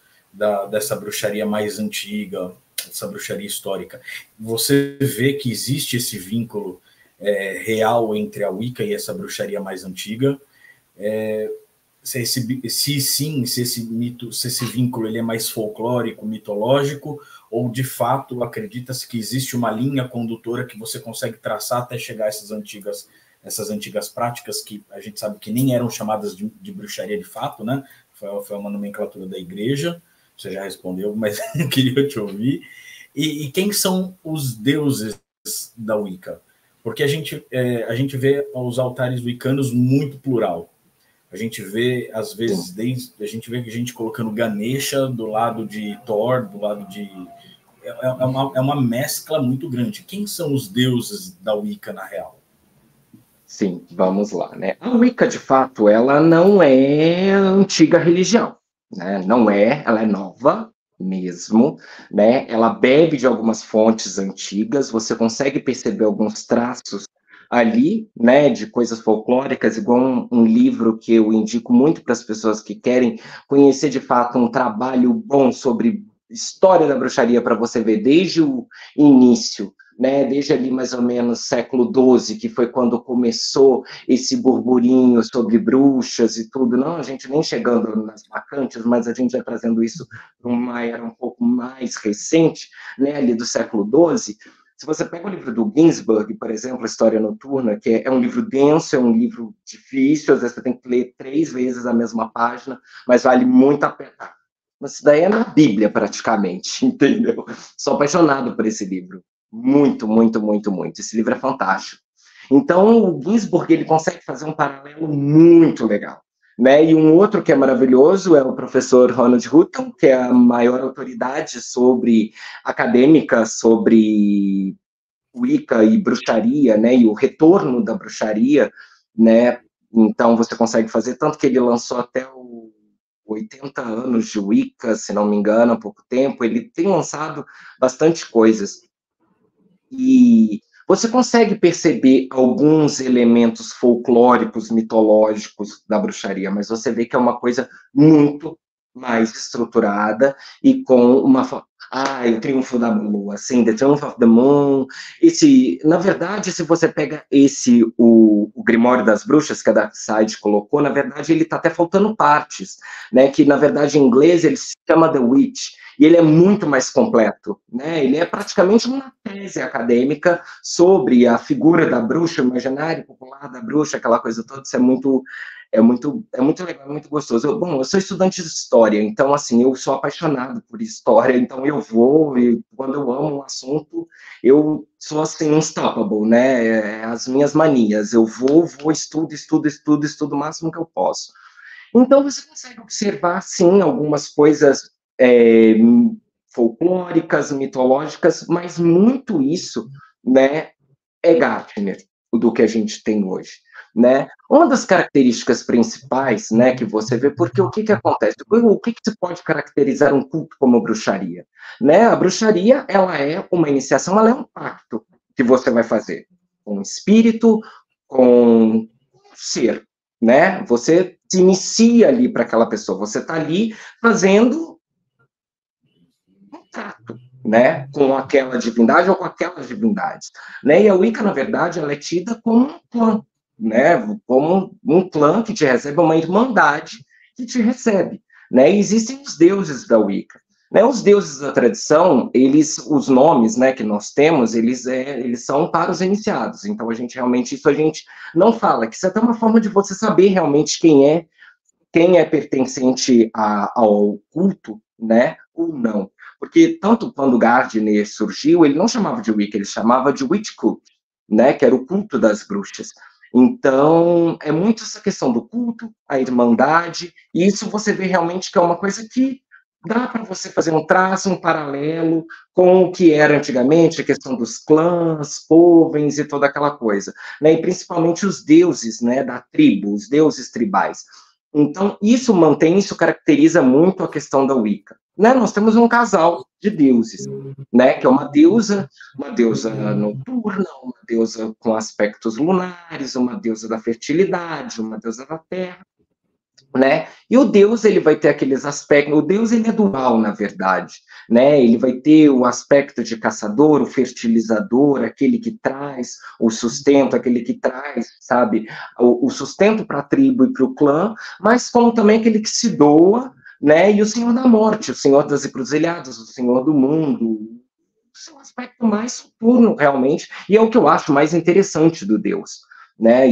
dessa bruxaria mais antiga, essa bruxaria histórica. Você vê que existe esse vínculo real entre a Wicca e essa bruxaria mais antiga. Se esse vínculo ele é mais folclórico, mitológico, ou de fato acredita-se que existe uma linha condutora que você consegue traçar até chegar a essas antigas práticas que a gente sabe que nem eram chamadas de bruxaria de fato, né? Foi uma nomenclatura da igreja. Você já respondeu, mas eu queria te ouvir. E quem são os deuses da Wicca? Porque a gente vê os altares wiccanos muito plural. A gente vê, às vezes, a gente colocando Ganesha do lado de Thor, do lado de... É uma mescla muito grande. Quem são os deuses da Wicca, na real? Sim, vamos lá, né? A Wicca, de fato, ela não é antiga religião, né? Não é, ela é nova mesmo, né? Ela bebe de algumas fontes antigas, você consegue perceber alguns traços ali, né, de coisas folclóricas, igual um livro que eu indico muito para as pessoas que querem conhecer, de fato, um trabalho bom sobre história da bruxaria, para você ver desde o início, né, desde ali mais ou menos século XII, que foi quando começou esse burburinho sobre bruxas e tudo, não, a gente nem chegando nas bacantes, mas a gente já trazendo isso numa era um pouco mais recente, né, ali do século XII. Se você pega o livro do Ginsberg, por exemplo, História Noturna, que é um livro denso, é um livro difícil, às vezes você tem que ler 3 vezes a mesma página, mas vale muito a pena. Isso daí é na Bíblia, praticamente, entendeu? Sou apaixonado por esse livro. Muito, muito, muito, muito. Esse livro é fantástico. Então, o Ginsberg, ele consegue fazer um paralelo muito legal, né? E um outro que é maravilhoso é o professor Ronald Hutton, que é a maior autoridade acadêmica sobre Wicca e bruxaria, né? E o retorno da bruxaria, né? Então, você consegue fazer, tanto que ele lançou até 80 anos de Wicca, se não me engano, há pouco tempo, ele tem lançado bastante coisas. E você consegue perceber alguns elementos folclóricos, mitológicos da bruxaria, mas você vê que é uma coisa muito mais estruturada e com uma... o Triunfo da Lua, assim, The Triumph of the Moon. Na verdade, se você pega o Grimório das Bruxas, que a Darkseid colocou, na verdade, ele está até faltando partes, né? Que, na verdade, em inglês, ele se chama The Witch, e ele é muito mais completo, né? Ele é praticamente uma tese acadêmica sobre a figura da bruxa, o imaginário popular da bruxa, aquela coisa toda. Isso é muito legal, é muito gostoso. Eu sou estudante de história, então, assim, eu sou apaixonado por história, então e quando eu amo um assunto, eu sou, assim, unstoppable, né? As minhas manias. Eu estudo o máximo que eu posso. Então, você consegue observar, sim, algumas coisas folclóricas, mitológicas, mas muito isso, né, é Gardner, do que a gente tem hoje. né? Uma das características principais, né, que você vê, porque o que acontece? O que se pode caracterizar um culto como bruxaria? Né? A bruxaria, ela é uma iniciação, ela é um pacto que você vai fazer com o espírito, com o ser, né? Você se inicia ali para aquela pessoa, você está ali fazendo um trato, né, com aquela divindade ou com aquelas divindades, né? E a Wicca, na verdade, ela é tida como um clã, né? Como um clã que te recebe, uma irmandade que te recebe, né? E existem os deuses da Wicca, né? Os deuses da tradição, os nomes, né, que nós temos, eles são para os iniciados. Então a gente não fala, que isso é até uma forma de você saber realmente quem é pertencente ao culto, né, ou não. Porque tanto quando Gardner surgiu, ele não chamava de Wicca, ele chamava de Witch Cult, né, que era o culto das bruxas. Então, é muito essa questão do culto, a irmandade, e isso você vê realmente que é uma coisa que dá para você fazer um traço, um paralelo com o que era antigamente, a questão dos clãs, povens e toda aquela coisa, né, e principalmente os deuses, né, da tribo, os deuses tribais. Então, isso caracteriza muito a questão da Wicca. Né? Nós temos um casal de deuses, né? Que é uma deusa noturna, uma deusa com aspectos lunares, uma deusa da fertilidade, uma deusa da terra, né? E o Deus, ele vai ter aqueles aspectos, o Deus, ele é dual, na verdade, né? Ele vai ter o aspecto de caçador, o fertilizador, aquele que traz o sustento, aquele que traz, sabe, o sustento para a tribo e para o clã, mas como também aquele que se doa, né? E o Senhor da Morte, o Senhor das Encruzilhadas, o Senhor do Mundo, é um aspecto mais soturno, realmente, e é o que eu acho mais interessante do Deus, né?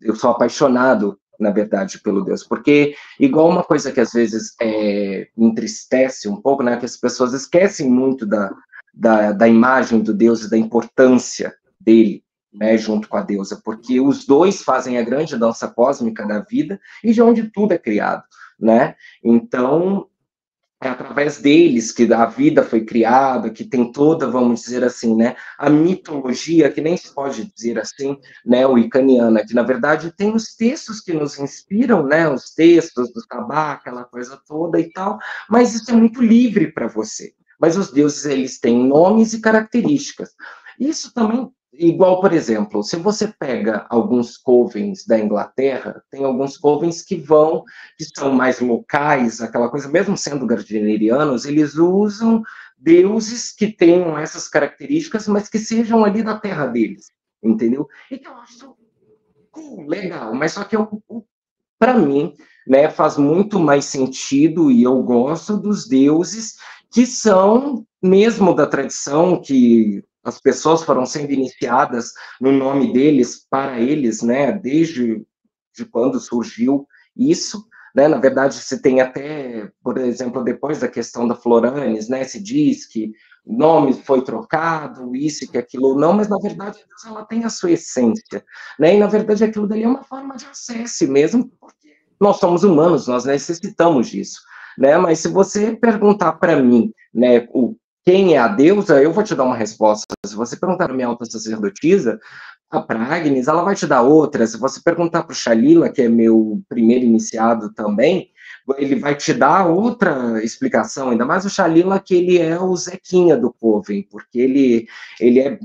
Eu sou apaixonado, na verdade, pelo Deus, porque igual uma coisa que às vezes me entristece um pouco, né, que as pessoas esquecem muito da imagem do Deus e da importância dele, né, junto com a deusa, porque os dois fazem a grande dança cósmica da vida e de onde tudo é criado, né? Então, é através deles que a vida foi criada, que tem toda, vamos dizer assim, né, a mitologia, que nem se pode dizer assim, né, wiccaniana, que na verdade tem os textos que nos inspiram, né, os textos do Sabá, aquela coisa toda e tal, mas isso é muito livre para você. Mas os deuses, eles têm nomes e características. Isso também, igual, por exemplo, se você pega alguns covens da Inglaterra, tem alguns covens que são mais locais, aquela coisa, mesmo sendo gardnerianos, eles usam deuses que tenham essas características, mas que sejam ali da terra deles, entendeu? E que eu acho legal, mas só que para mim, né, faz muito mais sentido, e eu gosto dos deuses que são mesmo da tradição, que as pessoas foram sendo iniciadas no nome deles, para eles, né, desde quando surgiu isso, né, na verdade, se tem até, por exemplo, depois da questão da Floranes, né, se diz que o nome foi trocado, isso, que aquilo, não, mas na verdade ela tem a sua essência, né, e na verdade aquilo dali é uma forma de acesso mesmo, porque nós somos humanos, nós necessitamos disso, né, mas se você perguntar para mim, né, quem é a deusa, eu vou te dar uma resposta. Se você perguntar para minha alta sacerdotisa, a Pragnis, ela vai te dar outra. Se você perguntar para o Shalila, que é meu primeiro iniciado também, ele vai te dar outra explicação, ainda mais o Shalila, que ele é o Zequinha do Coven, porque ele é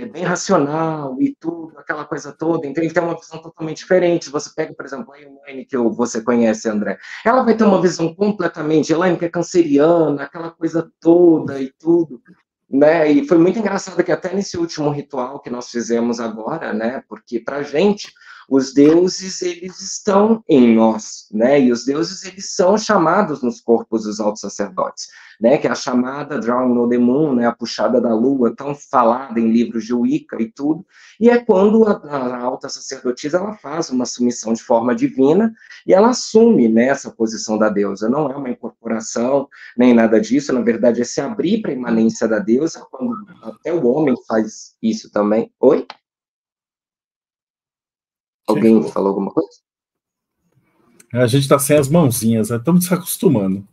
bem racional e tudo, aquela coisa toda, então ele tem uma visão totalmente diferente. Você pega, por exemplo, a Elaine, que você conhece, André, ela vai ter uma visão completamente, Elaine que é canceriana, aquela coisa toda e tudo, né, e foi muito engraçado que até nesse último ritual que nós fizemos agora, né, porque pra gente, os deuses, eles estão em nós, né, e os deuses, eles são chamados nos corpos dos altos sacerdotes, né, que é a chamada Drawing no the Moon, né, a puxada da lua, tão falada em livros de Wicca e tudo, e é quando a alta sacerdotisa, ela faz uma submissão de forma divina, e ela assume, né, essa posição da deusa, não é uma incorporação, nem nada disso, na verdade é se abrir para a imanência da deusa, quando até o homem faz isso também. Oi? Alguém falou alguma coisa? A gente está sem as mãozinhas, estamos se acostumando.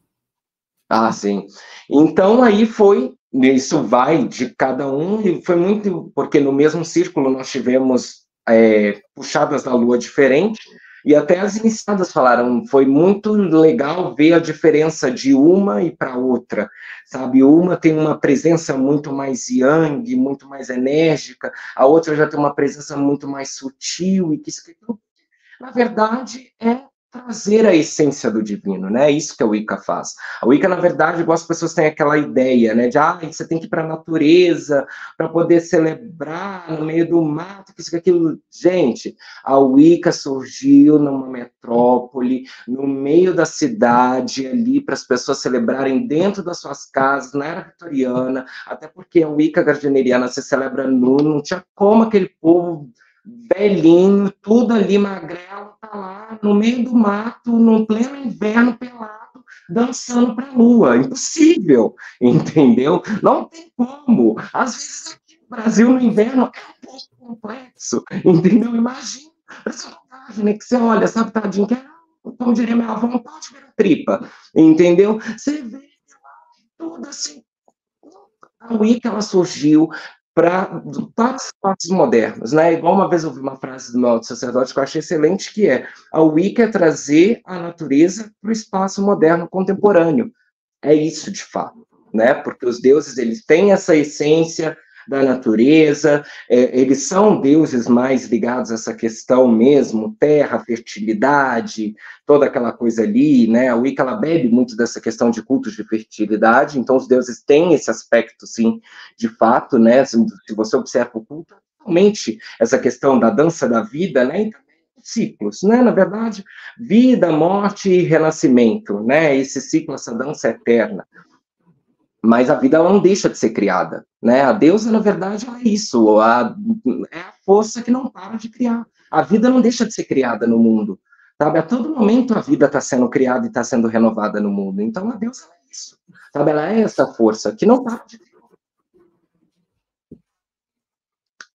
Ah, sim. Então, aí isso vai de cada um, e foi muito, porque no mesmo círculo nós tivemos puxadas da lua diferente, e até as iniciadas falaram, foi muito legal ver a diferença de uma e para outra, sabe? Uma tem uma presença muito mais yang, muito mais enérgica, a outra já tem uma presença muito mais sutil, e que isso, na verdade, é trazer a essência do divino, né? Isso que a Wicca faz. A Wicca, na verdade, igual as pessoas têm aquela ideia, né? De, você tem que ir para a natureza para poder celebrar no meio do mato, que isso, que aquilo. Gente, a Wicca surgiu numa metrópole, no meio da cidade, ali, para as pessoas celebrarem dentro das suas casas, na era vitoriana, até porque a Wicca gardneriana se celebra nu, não tinha como aquele povo velhinho, tudo ali magrelo, tá lá no meio do mato, no pleno inverno, pelado, dançando para a lua. Impossível, entendeu? Não tem como. Às vezes aqui no Brasil, no inverno, é um pouco complexo, entendeu? Imagina, né, que você olha, sabe, tadinho, que é, como diria minha avó, não pode ver a tripa, entendeu? Você vê tudo assim. A Wicca, ela surgiu para os espaços modernos, né? Igual uma vez eu ouvi uma frase do meu alto sacerdote que eu achei excelente, que é: a Wicca é trazer a natureza para o espaço moderno contemporâneo. É isso, de fato, né? Porque os deuses, eles têm essa essência da natureza, eles são deuses mais ligados a essa questão mesmo, terra, fertilidade, toda aquela coisa ali, né? A Wicca, ela bebe muito dessa questão de cultos de fertilidade, então os deuses têm esse aspecto, sim, de fato, né? Se você observa o culto, realmente, essa questão da dança da vida, né? Então, ciclos, né? Na verdade, vida, morte e renascimento, né? Esse ciclo, essa dança eterna. Mas a vida, ela não deixa de ser criada, né? A deusa, na verdade, é isso, é a força que não para de criar. A vida não deixa de ser criada no mundo, sabe? A todo momento a vida está sendo criada e está sendo renovada no mundo. Então, a deusa é isso, sabe? Ela é essa força que não para de criar.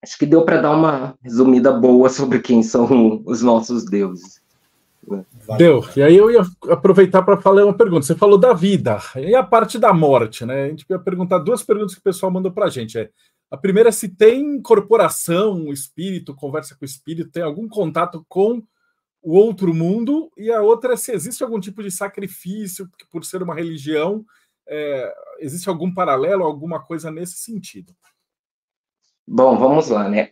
Acho que deu para dar uma resumida boa sobre quem são os nossos deuses. Deu. E aí eu ia aproveitar para falar uma pergunta. Você falou da vida, e a parte da morte, né? A gente ia perguntar duas perguntas que o pessoal mandou para a gente. A primeira é se tem incorporação, espírito, conversa com o espírito, tem algum contato com o outro mundo, e a outra é se existe algum tipo de sacrifício, por ser uma religião, existe algum paralelo, alguma coisa nesse sentido? Bom, vamos lá, né?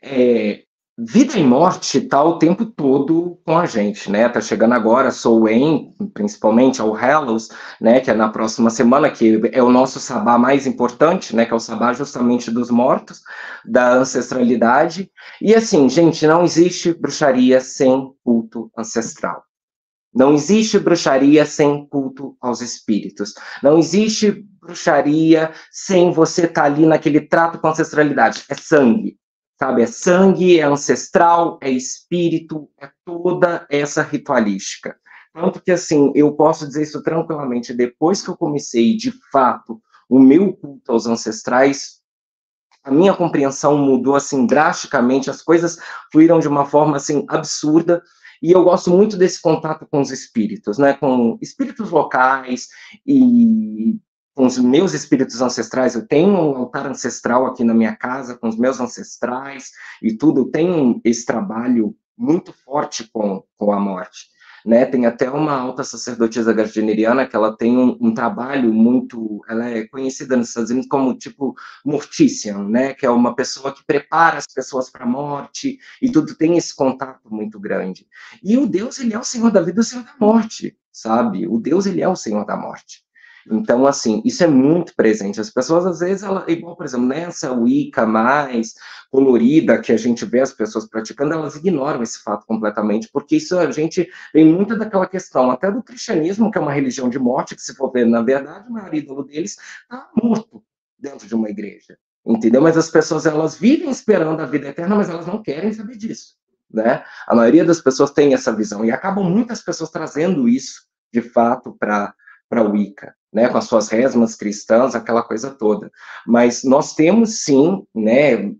Vida e morte está o tempo todo com a gente, né? Tá chegando agora Samhain, principalmente ao Hallows, né? Que é na próxima semana, que é o nosso sabá mais importante, né? Que é o sabá justamente dos mortos, da ancestralidade. E assim, gente, não existe bruxaria sem culto ancestral. Não existe bruxaria sem culto aos espíritos. Não existe bruxaria sem você estar ali naquele trato com a ancestralidade. É sangue. Sabe, é sangue, é ancestral, é espírito, é toda essa ritualística. Tanto que, assim, eu posso dizer isso tranquilamente, depois que eu comecei, de fato, o meu culto aos ancestrais, a minha compreensão mudou, assim, drasticamente, as coisas fluíram de uma forma, assim, absurda, e eu gosto muito desse contato com os espíritos, né, com espíritos locais e com os meus espíritos ancestrais. Eu tenho um altar ancestral aqui na minha casa, com os meus ancestrais e tudo. Eu tenho esse trabalho muito forte com a morte, né? Tem até uma alta sacerdotisa gardneriana que ela tem um trabalho muito... Ela é conhecida nos Estados Unidos como, tipo, mortician, né? Que é uma pessoa que prepara as pessoas para a morte e tudo, tem esse contato muito grande. E o Deus, ele é o Senhor da vida e o Senhor da morte, sabe? O Deus, ele é o Senhor da morte. Então, assim, isso é muito presente. As pessoas, às vezes, igual, por exemplo, nessa Wicca mais colorida que a gente vê as pessoas praticando, elas ignoram esse fato completamente, porque isso a gente vem muito daquela questão, até do cristianismo, que é uma religião de morte, que se for ver, na verdade, o maior ídolo deles está morto dentro de uma igreja, entendeu? Mas as pessoas, elas vivem esperando a vida eterna, mas elas não querem saber disso, né? A maioria das pessoas tem essa visão, e acabam muitas pessoas trazendo isso, de fato, para a Wicca, né, com as suas resmas cristãs, aquela coisa toda. Mas nós temos, sim, né,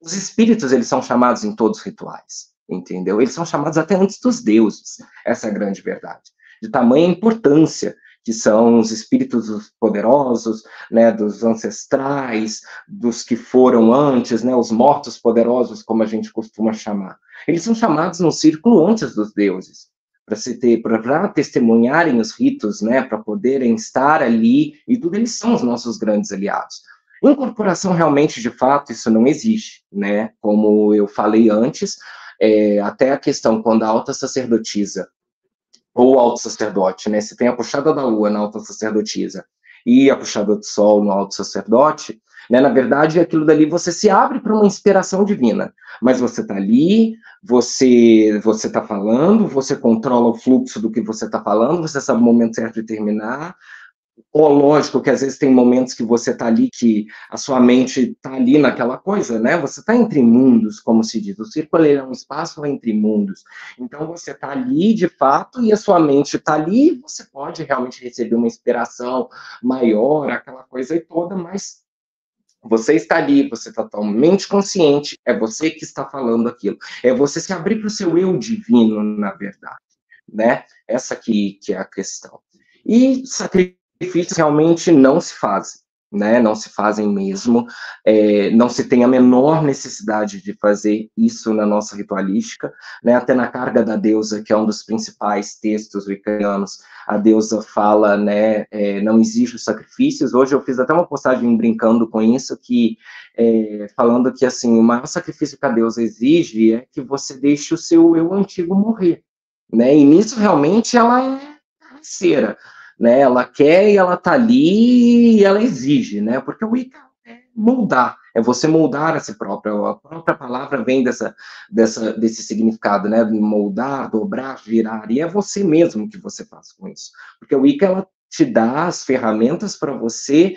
os espíritos, eles são chamados em todos os rituais, entendeu? Eles são chamados até antes dos deuses, essa é a grande verdade. De tamanha importância que são os espíritos poderosos, né, dos ancestrais, dos que foram antes, né, os mortos poderosos, como a gente costuma chamar. Eles são chamados no círculo antes dos deuses, para testemunharem os ritos, né, para poderem estar ali, e tudo, eles são os nossos grandes aliados. Incorporação, realmente, de fato, isso não existe, né, como eu falei antes, até a questão, quando a alta sacerdotisa, ou alto sacerdote, né, se tem a puxada da lua na alta sacerdotisa, e a puxada do sol no alto sacerdote, né, na verdade, aquilo dali você se abre para uma inspiração divina, mas você está ali, você está falando, você controla o fluxo do que você está falando, você sabe o momento certo de terminar, ou lógico que às vezes tem momentos que você está ali, que a sua mente está ali naquela coisa, né? Você está entre mundos, como se diz. O círculo é um espaço entre mundos. Então você está ali de fato e a sua mente está ali e você pode realmente receber uma inspiração maior, aquela coisa e toda, mas você está ali, você está totalmente consciente, é você que está falando aquilo. É você se abrir para o seu eu divino, na verdade, né? Essa que é a questão. E sacrifícios realmente não se fazem, né? Não se fazem mesmo, não se tem a menor necessidade de fazer isso na nossa ritualística, né? Até na carga da deusa, que é um dos principais textos wiccanos, a deusa fala, né, não exige os sacrifícios. Hoje eu fiz até uma postagem brincando com isso, falando que, assim, o maior sacrifício que a deusa exige é que você deixe o seu eu antigo morrer, né? E nisso, realmente, ela é parceira, né? Ela quer e ela tá ali e ela exige, né? Porque o Wicca é moldar, é você moldar a si próprio. A própria palavra vem desse significado, né? Moldar, dobrar, girar, e é você mesmo que você faz com isso. Porque o Wicca, ela te dá as ferramentas para você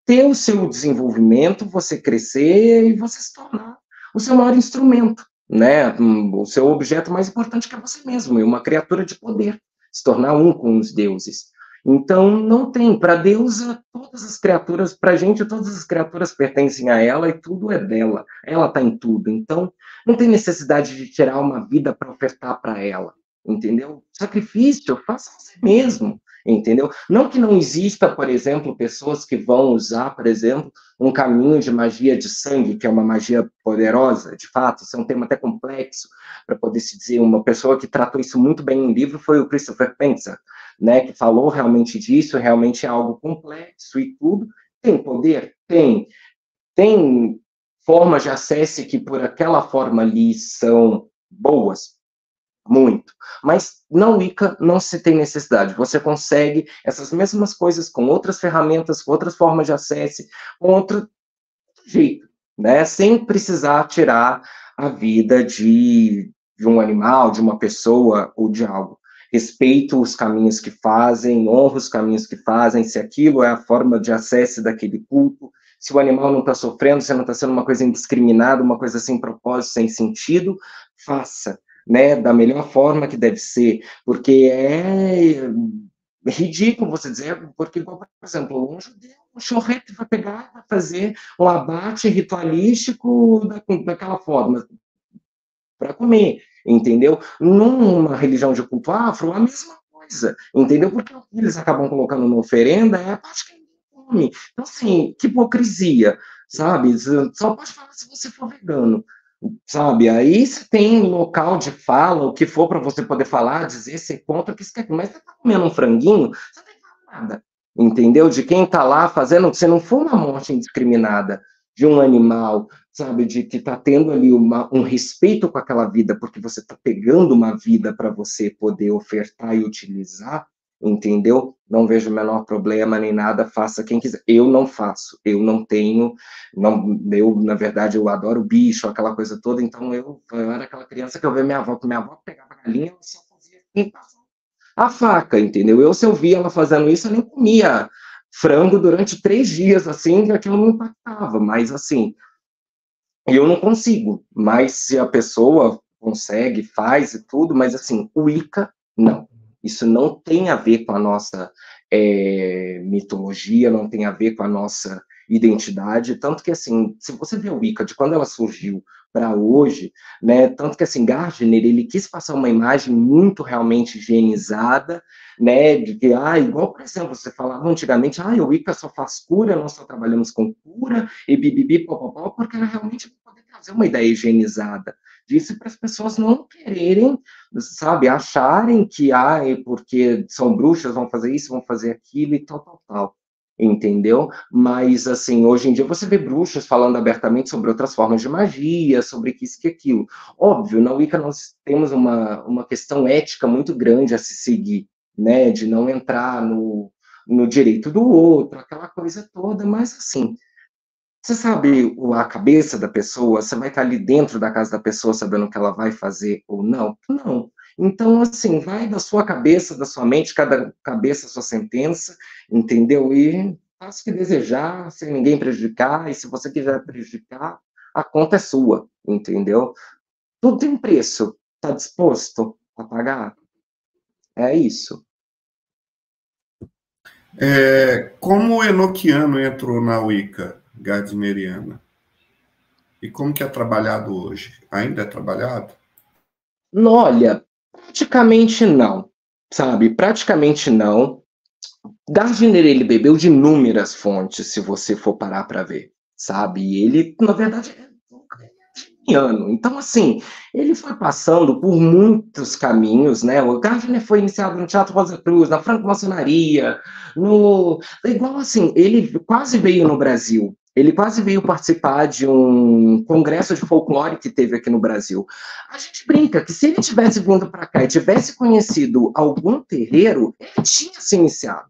ter o seu desenvolvimento, você crescer e você se tornar o seu maior instrumento, né? O seu objeto mais importante, que é você mesmo, e uma criatura de poder, se tornar um com os deuses. Então, não tem. Para Deus, todas as criaturas, para a gente, todas as criaturas pertencem a ela e tudo é dela. Ela está em tudo. Então, não tem necessidade de tirar uma vida para ofertar para ela, entendeu? Sacrifício, faça você mesmo, entendeu? Não que não exista, por exemplo, pessoas que vão usar, por exemplo, um caminho de magia de sangue, que é uma magia poderosa, de fato, isso é um tema até complexo, para poder se dizer. Uma pessoa que tratou isso muito bem no livro foi o Christopher Penzer, né, que falou realmente disso, realmente é algo complexo e tudo. Tem poder? Tem formas de acesso que por aquela forma ali são boas? Muito. Mas na Wicca não se tem necessidade. Você consegue essas mesmas coisas com outras ferramentas, com outras formas de acesso, com outro jeito, né, sem precisar tirar a vida de um animal, de uma pessoa ou de algo. Respeito os caminhos que fazem, honro os caminhos que fazem, se aquilo é a forma de acesso daquele culto, se o animal não está sofrendo, se não está sendo uma coisa indiscriminada, uma coisa sem propósito, sem sentido, faça, né, da melhor forma que deve ser, porque é ridículo você dizer, porque, por exemplo, um judeu, um chorrete vai pegar, vai fazer um abate ritualístico daquela forma, para comer, entendeu? Numa religião de culto afro, a mesma coisa, entendeu? Porque o que eles acabam colocando na oferenda é a parte que ninguém come. Então, assim, que hipocrisia, sabe? Só pode falar se você for vegano, sabe? Aí você tem local de fala, o que for para você poder falar, dizer, ser contra o que você quer, mas você está comendo um franguinho, você não tem que falar nada, entendeu? De quem está lá fazendo, se não for uma morte indiscriminada de um animal, sabe, de que está tendo ali um respeito com aquela vida, porque você está pegando uma vida para você poder ofertar e utilizar, entendeu? Não vejo o menor problema nem nada, faça quem quiser. Eu não faço, eu não tenho, eu, na verdade, eu adoro bicho, aquela coisa toda, então eu era aquela criança que eu via minha avó, que minha avó pegava a galinha, ela só fazia a faca, entendeu? Eu, se eu via ela fazendo isso, eu nem comia frango durante 3 dias, assim, que aquilo me impactava, mas assim, eu não consigo, mas se a pessoa consegue, faz e tudo, mas assim, o Wicca, não. Isso não tem a ver com a nossa mitologia, não tem a ver com a nossa identidade, tanto que, assim, se você vê a Wicca de quando ela surgiu para hoje, né, tanto que, assim, Gardner, ele quis passar uma imagem muito realmente higienizada, né, de que, igual, por exemplo, você falava antigamente, a Wicca só faz cura, nós só trabalhamos com cura, e bibibi, popopó, porque ela realmente pode trazer uma ideia higienizada disso para as pessoas não quererem, sabe, acharem que, porque são bruxas, vão fazer isso, vão fazer aquilo e tal, entendeu? Mas, assim, hoje em dia você vê bruxas falando abertamente sobre outras formas de magia, sobre isso e aquilo. Óbvio, na Wicca nós temos uma questão ética muito grande a se seguir, né, de não entrar no direito do outro, aquela coisa toda, mas, assim, você sabe a cabeça da pessoa? Você vai estar ali dentro da casa da pessoa sabendo o que ela vai fazer ou não? Não. Então, assim, vai da sua cabeça, da sua mente, cada cabeça a sua sentença, entendeu? E faça o que desejar, sem ninguém prejudicar, e se você quiser prejudicar, a conta é sua, entendeu? Tudo tem preço. Está disposto a pagar? É isso. Como o Enochiano entrou na Wicca gardneriana? E como que é trabalhado hoje? Ainda é trabalhado? Olha, praticamente não, sabe? Praticamente não. Gardner, ele bebeu de inúmeras fontes, se você for parar para ver, sabe? Ele, na verdade, é gardneriano. Então, assim, ele foi passando por muitos caminhos, né? O Gardner foi iniciado no Teatro Rosa Cruz, na franco-maçonaria, igual assim, ele quase veio no Brasil. Ele quase veio participar de um congresso de folclore que teve aqui no Brasil. A gente brinca que se ele tivesse vindo para cá e tivesse conhecido algum terreiro, ele tinha se iniciado.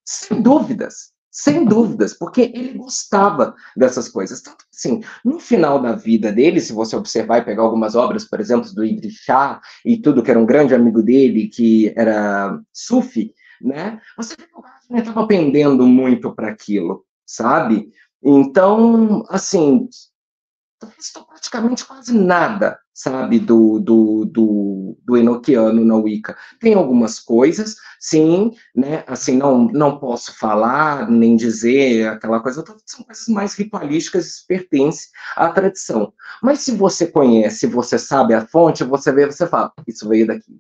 Sem dúvidas, porque ele gostava dessas coisas. Tanto assim, no final da vida dele, se você observar e pegar algumas obras, por exemplo, do Idris Shah e tudo, que era um grande amigo dele, que era Sufi, né? Você vê que o Gardner estava pendendo muito para aquilo, sabe? Então, assim, estou praticamente quase nada, sabe, do Enochiano na Wicca. Tem algumas coisas, sim, né, assim, não posso falar, nem dizer aquela coisa, são coisas mais ritualísticas, isso pertence à tradição. Mas se você conhece, você sabe a fonte, você vê, você fala, isso veio daqui.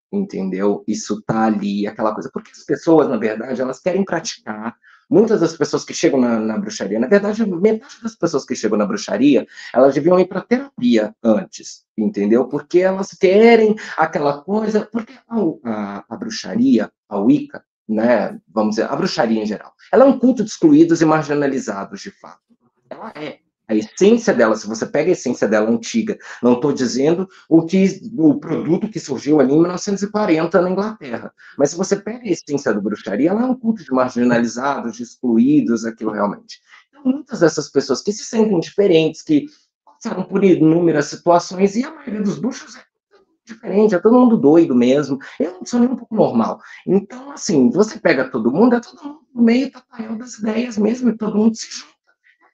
Entendeu? Isso tá ali, aquela coisa. Porque as pessoas, na verdade, elas querem praticar. Muitas das pessoas que chegam na bruxaria, na verdade, metade das pessoas que chegam na bruxaria, elas deviam ir para terapia antes, entendeu? Porque elas querem aquela coisa. Porque a bruxaria, a Wicca, né? Vamos dizer, a bruxaria em geral, ela é um culto de excluídos e marginalizados, de fato. Ela é. A essência dela, se você pega a essência dela antiga, não estou dizendo o produto que surgiu ali em 1940 na Inglaterra, mas se você pega a essência da bruxaria, ela é um culto de marginalizados, de excluídos, aquilo realmente. Então, muitas dessas pessoas que se sentem diferentes, que passaram por inúmeras situações, e a maioria dos bruxos é diferente, é todo mundo doido mesmo, eu não sou nem um pouco normal. Então, assim, você pega todo mundo, é todo mundo no meio tapanhão das ideias mesmo, e todo mundo se junta,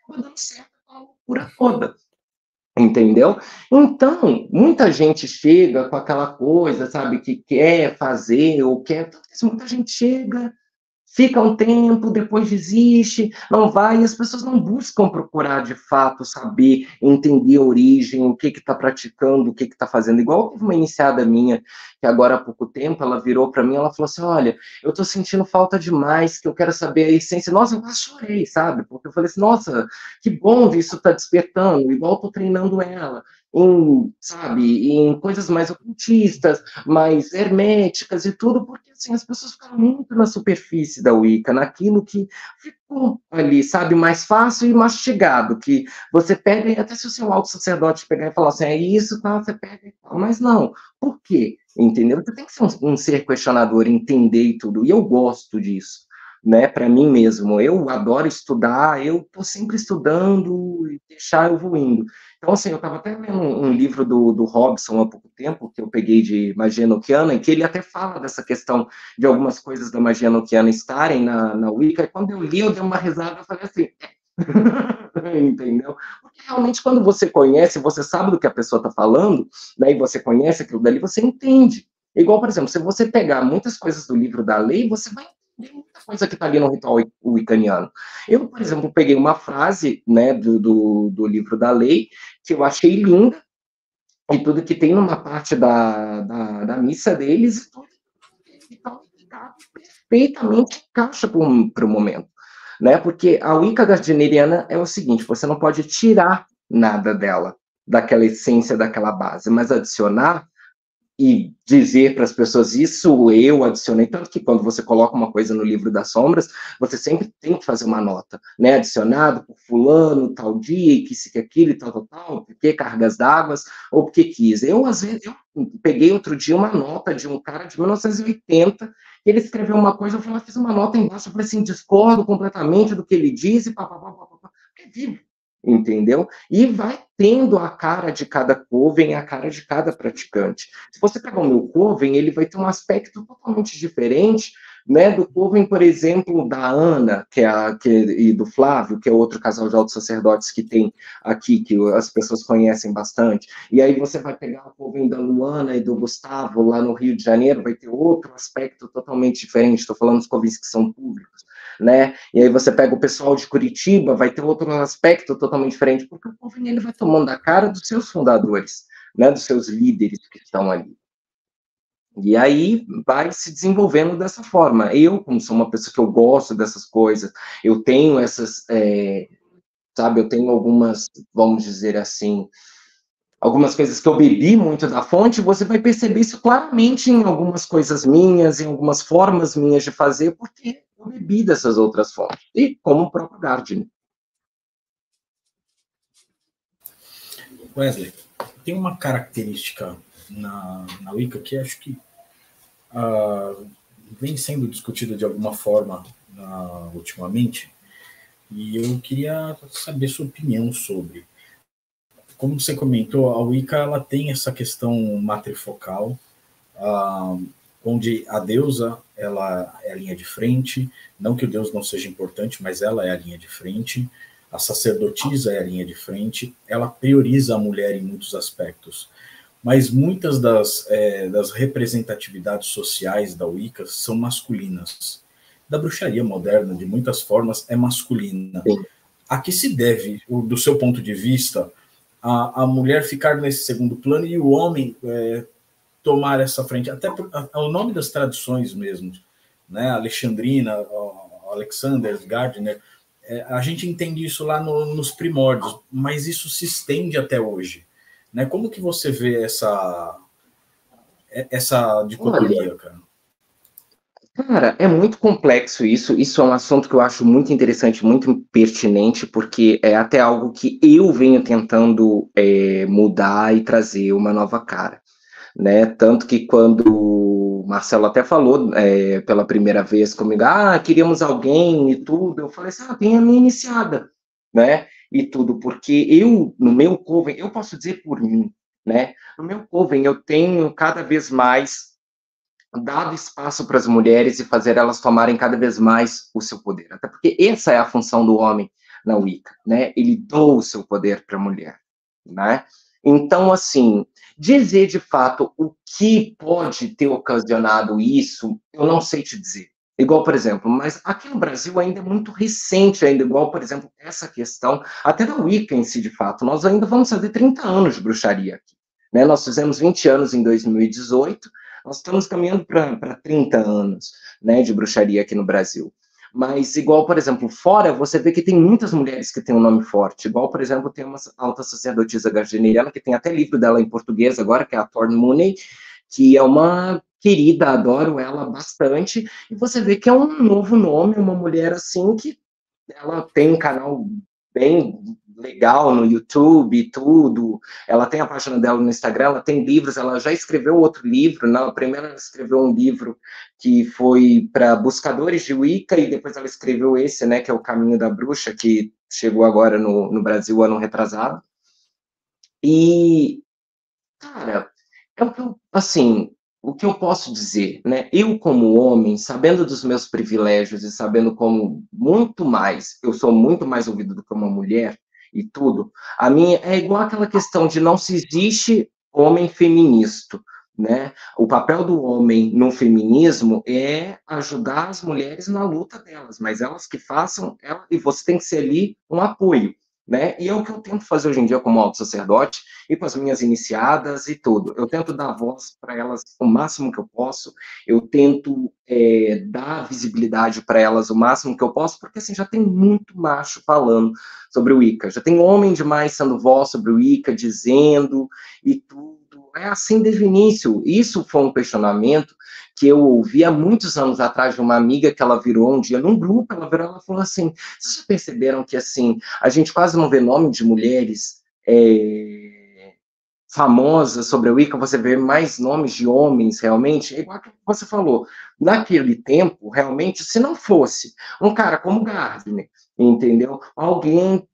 vai dando certo. Loucura toda, entendeu? Então, muita gente chega com aquela coisa, sabe, que quer fazer ou quer, muita gente chega, fica um tempo, depois desiste, não vai, e as pessoas não buscam procurar de fato saber, entender a origem, o que está praticando, o que está fazendo. Igual teve uma iniciada minha, que agora há pouco tempo, ela virou para mim, ela falou assim, olha, eu estou sentindo falta demais, que eu quero saber a essência. Nossa, eu quase chorei, sabe? Porque eu falei assim, nossa, que bom isso está despertando, igual estou treinando ela. Em coisas mais ocultistas, mais herméticas e tudo, porque assim, as pessoas ficaram muito na superfície da Wicca, naquilo que ficou ali, sabe, mais fácil e mastigado, que você pega, e até se o seu alto sacerdote pegar e falar assim, é isso, tá, você pega e fala, mas não, por quê? Entendeu? Você tem que ser um ser questionador, entender e tudo, e eu gosto disso, né, para mim mesmo, eu adoro estudar, eu tô sempre estudando e deixar eu vou indo. Então, assim, eu estava até lendo um livro do Robson há pouco tempo, que eu peguei de magia enochiana, em que ele até fala dessa questão de algumas coisas da magia enochiana estarem na Wicca, e quando eu li, eu dei uma risada, eu falei assim, entendeu? Porque realmente quando você conhece, você sabe do que a pessoa está falando, né, e você conhece aquilo dali, você entende. Igual, por exemplo, se você pegar muitas coisas do livro da lei, você vai Tem muita coisa que está ali no ritual wiccaniano. Eu, por exemplo, peguei uma frase, né, do livro da lei, que eu achei linda, e tudo que tem numa parte da missa deles, e tudo então, perfeitamente encaixa para o momento. Né? Porque a Wicca gardneriana é o seguinte, você não pode tirar nada dela, daquela essência, daquela base, mas adicionar e dizer para as pessoas, isso eu adicionei, tanto que quando você coloca uma coisa no livro das sombras, você sempre tem que fazer uma nota, né, adicionado por fulano, tal dia, que isso, que aquilo, e tal, porque cargas d'água, ou porque quis. Às vezes, eu peguei outro dia uma nota de um cara de 1980, ele escreveu uma coisa, eu fiz uma nota embaixo, eu falei assim, discordo completamente do que ele diz, e é vivo. Entendeu? E vai tendo a cara de cada coven, a cara de cada praticante. Se você pegar o meu coven, ele vai ter um aspecto totalmente diferente, né, do coven, por exemplo, da Ana, e do Flávio, que é outro casal de altos sacerdotes que tem aqui, que as pessoas conhecem bastante. E aí você vai pegar o coven da Luana e do Gustavo, lá no Rio de Janeiro, vai ter outro aspecto totalmente diferente. Estou falando dos covens que são públicos. Né? E aí você pega o pessoal de Curitiba, vai ter outro aspecto totalmente diferente, porque o coven ele vai tomando a cara dos seus fundadores, né? Dos seus líderes que estão ali. E aí vai se desenvolvendo dessa forma. Eu, como sou uma pessoa que eu gosto dessas coisas, eu tenho essas, sabe, eu tenho algumas, vamos dizer assim, algumas coisas que eu bebi muito da fonte, você vai perceber isso claramente em algumas coisas minhas, em algumas formas minhas de fazer, porque eu bebi dessas outras fontes, e como o próprio Gardner. Wesley, tem uma característica na Wicca que acho que vem sendo discutida de alguma forma ultimamente, e eu queria saber sua opinião sobre. Como você comentou, a Wicca ela tem essa questão matrifocal, onde a deusa ela é a linha de frente, não que o deus não seja importante, mas ela é a linha de frente, a sacerdotisa é a linha de frente, ela prioriza a mulher em muitos aspectos, mas muitas das representatividades sociais da Wicca são masculinas. Da bruxaria moderna, de muitas formas, é masculina. A que se deve, do seu ponto de vista, a mulher ficar nesse segundo plano e o homem tomar essa frente, até ao nome das tradições mesmo, né? Alexandrina, Alexander, Gardner, a gente entende isso lá nos primórdios, mas isso se estende até hoje, né? Como que você vê essa dicotomia, cara? Cara, é muito complexo isso. Isso é um assunto que eu acho muito interessante, muito pertinente, porque é até algo que eu venho tentando mudar e trazer uma nova cara, né? Tanto que quando o Marcelo até falou pela primeira vez comigo, queríamos alguém e tudo, eu falei assim, tem a minha iniciada, né? E tudo, porque eu, no meu coven, eu posso dizer por mim, né? No meu coven, eu tenho cada vez mais dado espaço para as mulheres e fazer elas tomarem cada vez mais o seu poder. Até porque essa é a função do homem na Wicca, né? Ele doa o seu poder para a mulher, né? Então, assim, dizer de fato o que pode ter ocasionado isso, eu não sei te dizer. Igual, por exemplo, mas aqui no Brasil ainda é muito recente, ainda igual, por exemplo, essa questão, até da Wicca em si, de fato, nós ainda vamos fazer 30 anos de bruxaria aqui, né? Nós fizemos 20 anos em 2018, nós estamos caminhando para 30 anos, né, de bruxaria aqui no Brasil. Mas, igual, por exemplo, fora, você vê que tem muitas mulheres que têm um nome forte. Igual, por exemplo, tem uma alta sacerdotisa gardneriana, que tem até livro dela em português agora, que é a Thorn Mooney, que é uma querida, adoro ela bastante. E você vê que é um novo nome, uma mulher assim, que ela tem um canal bem legal no YouTube e tudo, ela tem a página dela no Instagram, ela tem livros, ela já escreveu outro livro, primeiro ela escreveu um livro que foi para buscadores de Wicca, e depois ela escreveu esse, né, que é o Caminho da Bruxa, que chegou agora no Brasil ano retrasado. E, cara, o que eu posso dizer, né? Eu, como homem, sabendo dos meus privilégios e sabendo como eu sou muito mais ouvido do que uma mulher e tudo, a minha é igual aquela questão de não se existe homem feminista, né? O papel do homem no feminismo é ajudar as mulheres na luta delas, mas elas que façam, e você tem que ser ali um apoio, né? E é o que eu tento fazer hoje em dia como alto sacerdote e com as minhas iniciadas e tudo. Eu tento dar voz para elas o máximo que eu posso, eu tento dar visibilidade para elas o máximo que eu posso, porque assim, já tem muito macho falando sobre o Wicca, já tem homem demais sendo voz sobre o Wicca, dizendo e tudo. É assim desde o início. Isso foi um questionamento que eu ouvi há muitos anos atrás de uma amiga que ela virou um dia num grupo, ela falou assim, vocês já perceberam que assim, a gente quase não vê nome de mulheres famosas sobre a Wicca, você vê mais nomes de homens realmente, é igual que você falou, naquele tempo, realmente, se não fosse um cara como Gardner, entendeu? Alguém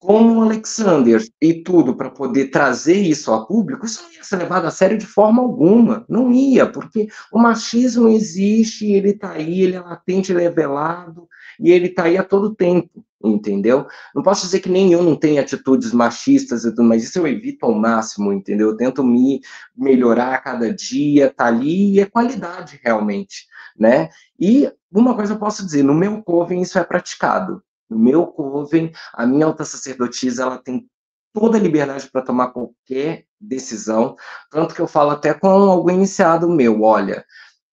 como o Alexander e tudo para poder trazer isso ao público, isso não ia ser levado a sério de forma alguma, não ia, porque o machismo existe, ele está aí, ele é latente, ele é velado, e ele está aí a todo tempo, entendeu? Não posso dizer que nem eu não tenho atitudes machistas e tudo, mas isso eu evito ao máximo, entendeu? Eu tento me melhorar a cada dia, tá ali, e é qualidade realmente, né? E uma coisa eu posso dizer, no meu coven isso é praticado, no meu coven, a minha alta sacerdotisa, ela tem toda a liberdade para tomar qualquer decisão, tanto que eu falo até com algum iniciado meu, olha,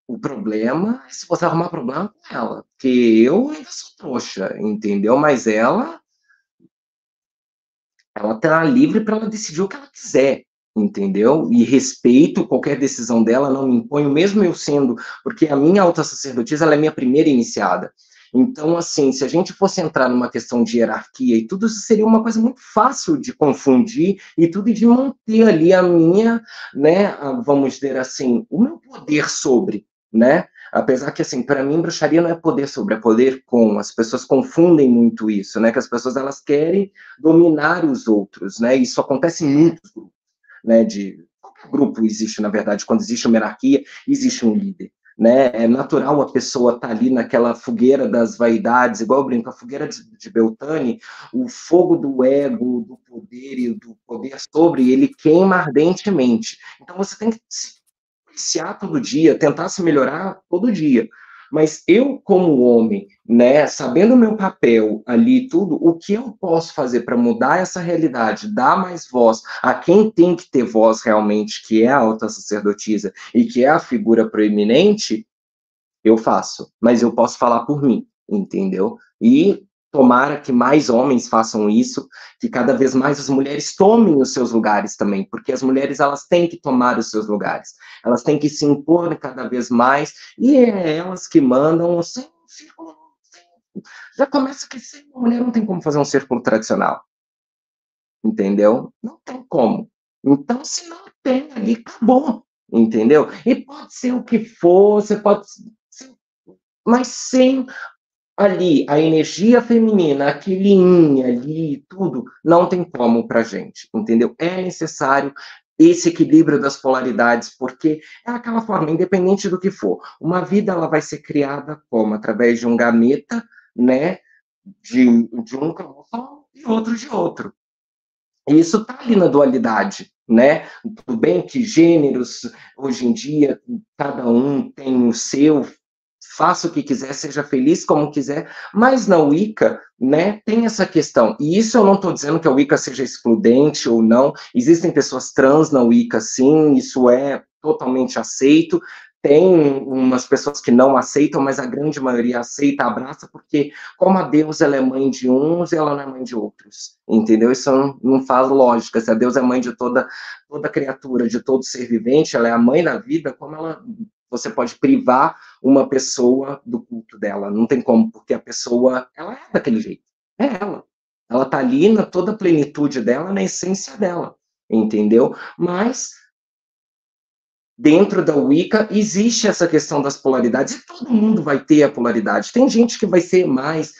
o problema é se você arrumar problema com ela, porque eu ainda sou trouxa, entendeu? Mas ela tá livre para ela decidir o que ela quiser, entendeu? E respeito qualquer decisão dela, não me imponho, mesmo eu sendo, porque a minha alta sacerdotisa, ela é minha primeira iniciada. Então, assim, se a gente fosse entrar numa questão de hierarquia e tudo, isso seria uma coisa muito fácil de confundir e tudo, e de manter ali a minha, né, vamos dizer assim, o meu poder sobre, né? Apesar que, assim, para mim, bruxaria não é poder sobre, é poder com. As pessoas confundem muito isso, né? Que as pessoas, elas querem dominar os outros, né? Isso acontece em muitos grupos, né? Qualquer grupo existe, na verdade, quando existe uma hierarquia, existe um líder, né? É natural a pessoa estar ali naquela fogueira das vaidades, igual eu brinco, a fogueira de Beltane, o fogo do ego, do poder e do poder sobre ele queima ardentemente. Então você tem que se policiar todo dia, tentar se melhorar todo dia. Mas eu, como homem, né, sabendo o meu papel ali tudo, o que eu posso fazer para mudar essa realidade, dar mais voz a quem tem que ter voz realmente, que é a alta sacerdotisa e que é a figura proeminente, eu faço. Mas eu posso falar por mim, entendeu? E tomara que mais homens façam isso, que cada vez mais as mulheres tomem os seus lugares também, porque as mulheres, elas têm que tomar os seus lugares, elas têm que se impor cada vez mais, e é elas que mandam sem um círculo. Já começa que sem uma mulher não tem como fazer um círculo tradicional, entendeu? Não tem como. Então, se não tem ali, acabou, entendeu? E pode ser o que for, você pode... Mas sem ali a energia feminina, aquele yin ali, tudo, não tem como pra gente, entendeu? É necessário esse equilíbrio das polaridades, porque é aquela forma, independente do que for. Uma vida, ela vai ser criada como? Através de um gameta, né? De um cromossomo e outro de outro. E isso está ali na dualidade, né? Tudo bem que gêneros, hoje em dia, cada um tem o seu, faça o que quiser, seja feliz como quiser, mas na Wicca, né, tem essa questão. E isso eu não estou dizendo que a Wicca seja excludente ou não, existem pessoas trans na Wicca, sim, isso é totalmente aceito. Tem umas pessoas que não aceitam, mas a grande maioria aceita, abraça, porque como a deusa ela é mãe de uns, ela não é mãe de outros, entendeu? Isso não faz lógica. Se a deusa é mãe de toda criatura, de todo ser vivente, ela é a mãe da vida, como você pode privar uma pessoa do culto dela? Não tem como, porque a pessoa, ela é daquele jeito. É ela. Ela está ali na toda a plenitude dela, na essência dela, entendeu? Mas dentro da Wicca existe essa questão das polaridades, e todo mundo vai ter a polaridade. Tem gente que vai ser mais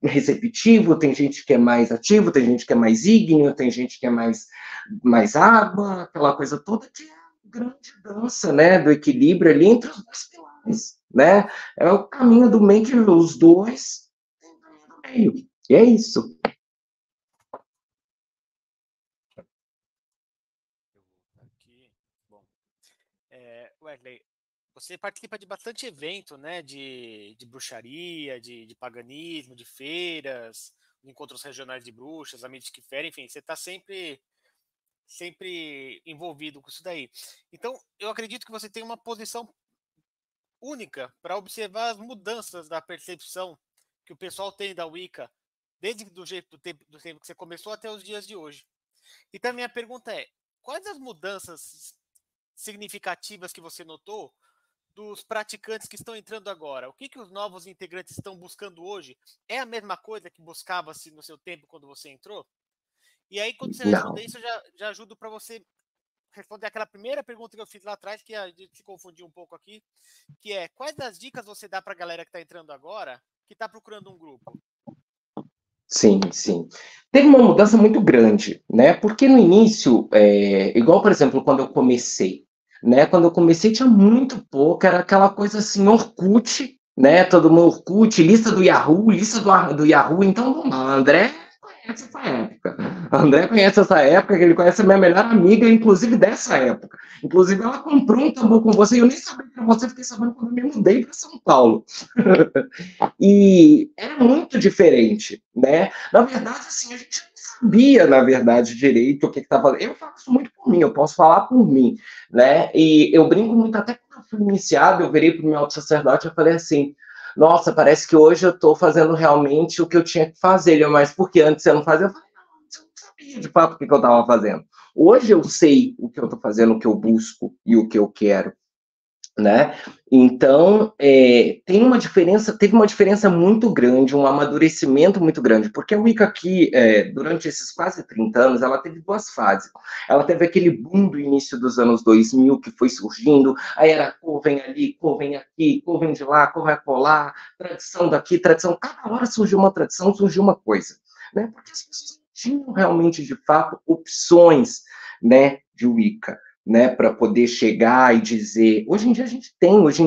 receptivo, tem gente que é mais ativo, tem gente que é mais ígneo, tem gente que é mais água, aquela coisa toda, que é a grande dança, né, do equilíbrio ali entre os dois pilares, né? É o caminho do meio, que os dois têm o caminho do meio. E é isso. Aqui. Bom, Wesley, você participa de bastante evento, né, de bruxaria, de paganismo, de feiras, de encontros regionais de bruxas, amigos que ferem, enfim, você está sempre envolvido com isso daí. Então, eu acredito que você tem uma posição única para observar as mudanças da percepção que o pessoal tem da Wicca, desde do tempo que você começou até os dias de hoje. Então, a minha pergunta é, quais as mudanças significativas que você notou dos praticantes que estão entrando agora? O que os novos integrantes estão buscando hoje? É a mesma coisa que buscava-se no seu tempo quando você entrou? E aí, quando você responder isso, eu já ajudo para você responder aquela primeira pergunta que eu fiz lá atrás, que a gente se confundiu um pouco aqui, que é, quais das dicas você dá para a galera que está entrando agora, que está procurando um grupo? Sim, sim. Teve uma mudança muito grande, né? Porque no início, igual, por exemplo, quando eu comecei, né? Quando eu comecei tinha muito pouco, era aquela coisa assim, Orkut, né? Todo mundo Orkut, lista do Yahoo, do Yahoo. Então, vamos lá, André conhece essa época. André conhece essa época, que ele conhece a minha melhor amiga, inclusive dessa época. Inclusive, ela comprou um tambor com você, e eu nem sabia que era você, fiquei sabendo quando eu me mudei para São Paulo. E era muito diferente, né? Na verdade, assim, a gente não sabia, na verdade, direito o que estava... Eu faço muito por mim, eu posso falar por mim, né? E eu brinco muito, até quando eu fui iniciado, eu virei para o meu alto sacerdote e falei assim, nossa, parece que hoje eu estou fazendo realmente o que eu tinha que fazer. Ele, mas por que antes você não fazia? Eu falei, não, você não sabia de fato o que eu estava fazendo. Hoje eu sei o que eu estou fazendo, o que eu busco e o que eu quero, né? Então, teve uma diferença muito grande, um amadurecimento muito grande, porque a Wicca aqui, durante esses quase 30 anos, ela teve duas fases. Ela teve aquele boom do início dos anos 2000, que foi surgindo, aí era coven ali, coven aqui, coven de lá, coven acolá, tradição daqui, tradição, cada hora surgiu uma tradição, surgiu uma coisa, né? Porque as pessoas não tinham realmente, de fato, opções, né, de Wicca, né, para poder chegar e dizer... Hoje em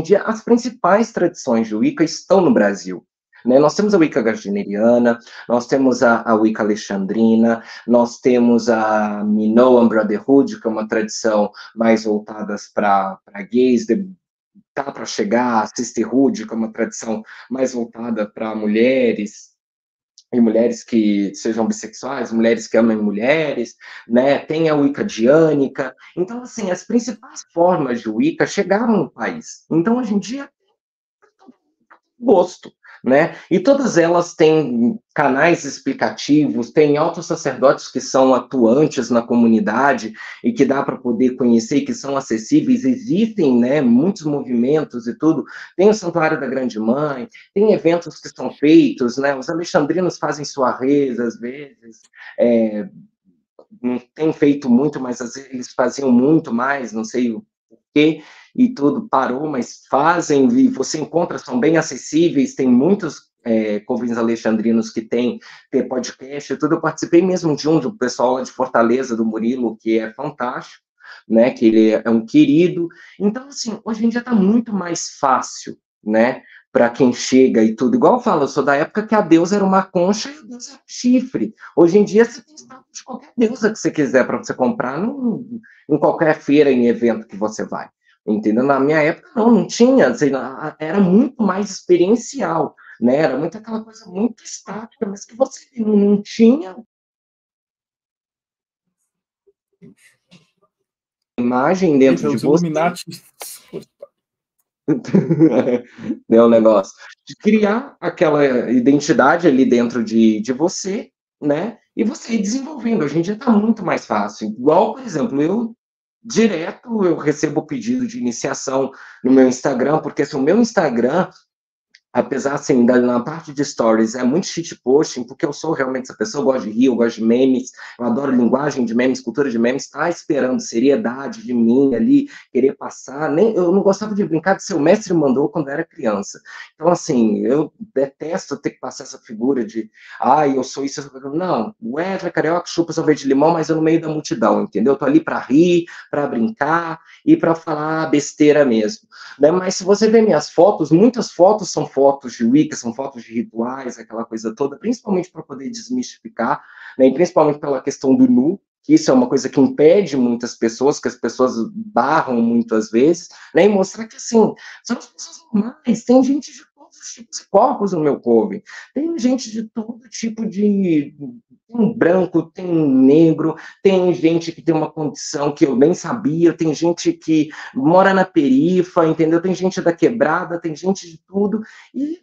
dia as principais tradições de Wicca estão no Brasil, né? Nós temos a Wicca gardneriana, nós temos a Wicca alexandrina, nós temos a Minoan Brotherhood, que é uma tradição mais voltada para gays, tá para chegar a Sisterhood, que é uma tradição mais voltada para mulheres, e mulheres que sejam bissexuais, mulheres que amem mulheres, né? Tem a Wicca diânica. Então, assim, as principais formas de Wicca chegaram no país. Então, hoje em dia, gosto, né? E todas elas têm canais explicativos, tem altos sacerdotes que são atuantes na comunidade e que dá para poder conhecer, que são acessíveis. Existem, né, muitos movimentos e tudo. Tem o Santuário da Grande Mãe, tem eventos que são feitos, né? Os alexandrinos fazem soirées, às vezes, não tem feito muito, mas às vezes eles faziam muito mais, não sei o porquê, e tudo parou, mas fazem, e você encontra, são bem acessíveis, tem muitos covens alexandrinos que tem podcast e tudo. Eu participei mesmo de um do pessoal lá de Fortaleza, do Murilo, que é fantástico, né, que ele é um querido. Então, assim, hoje em dia está muito mais fácil, né, para quem chega e tudo. Igual eu falo, eu sou da época que a deusa era uma concha e a deusa era um chifre. Hoje em dia, você tem status de qualquer deusa que você quiser para você comprar em qualquer feira, em evento que você vai. Entendeu? Na minha época, não tinha. Assim, era muito mais experiencial, né? Era muito aquela coisa muito estática, mas que você não tinha imagem dentro de você. Né, o negócio de criar aquela identidade ali dentro de você, né? E você ir desenvolvendo. Hoje em dia está muito mais fácil. Igual, por exemplo, eu recebo pedido de iniciação no meu Instagram, porque se o meu Instagram, apesar, assim, na parte de stories, é muito shitposting, porque eu sou realmente essa pessoa, eu gosto de rir, eu gosto de memes, eu adoro linguagem de memes, cultura de memes, tá esperando seriedade de mim ali, querer passar, eu não gostava de brincar de ser o mestre mandou quando eu era criança. Então, assim, eu detesto ter que passar essa figura de, eu sou isso, não, o Wesley carioca chupa sorvete de limão, mas eu no meio da multidão, entendeu? Eu tô ali para rir, para brincar e para falar besteira mesmo, né? Mas se você ver minhas fotos, muitas fotos são fotos de Wicca, são fotos de rituais, aquela coisa toda, principalmente para poder desmistificar, né, e principalmente pela questão do nu, que isso é uma coisa que impede muitas pessoas, que as pessoas barram muitas vezes, né, e mostrar que, assim, são as pessoas normais, tem gente de todos os tipos de corpos no meu couve, tem gente de todo tipo de... Tem branco, tem negro, tem gente que tem uma condição que eu nem sabia, tem gente que mora na perifa, entendeu? Tem gente da quebrada, tem gente de tudo, e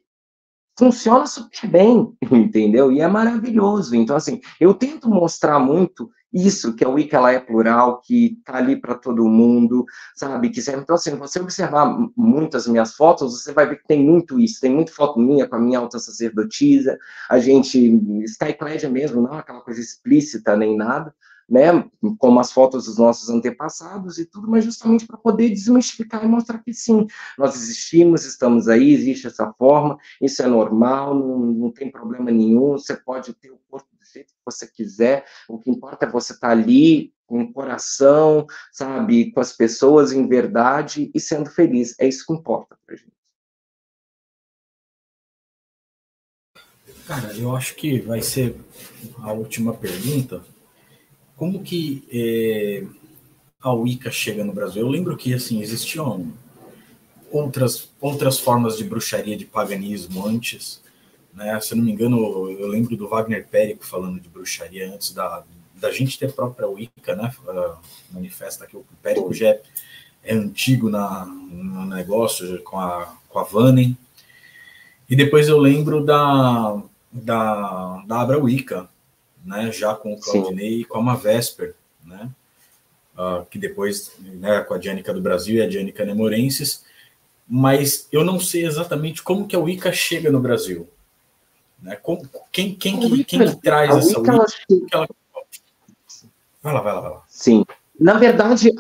funciona super bem, entendeu? E é maravilhoso. Então, assim, eu tento mostrar muito isso, que a Wicca ela é plural, que tá ali para todo mundo, sabe? Que serve. Então, assim, você observar muito as minhas fotos, você vai ver que tem muito isso, tem muita foto minha com a minha alta sacerdotisa, a gente, Skyclad mesmo, não aquela coisa explícita nem nada, né, como as fotos dos nossos antepassados e tudo, mas justamente para poder desmistificar e mostrar que sim, nós existimos, estamos aí, existe essa forma, isso é normal, não tem problema nenhum, você pode ter o corpo do jeito que você quiser, o que importa é você estar ali com o coração, sabe, com as pessoas em verdade e sendo feliz, é isso que importa pra gente. Cara, eu acho que vai ser a última pergunta. Como que a Wicca chega no Brasil? Eu lembro que, assim, existiam outras formas de bruxaria, de paganismo antes, né? Se eu não me engano, eu lembro do Wagner Périco falando de bruxaria antes da gente ter a própria Wicca, né? Manifesta que o Périco já é antigo no negócio com a Vannen. E depois eu lembro da Abra Wicca, né, já com o Claudinei e com a Mavesper, né, que depois, né, com a Dianica do Brasil e a Dianica Nemorensis, mas eu não sei exatamente como que a Wicca chega no Brasil, né? Quem que traz essa Wicca? Vai lá. Sim. Na verdade,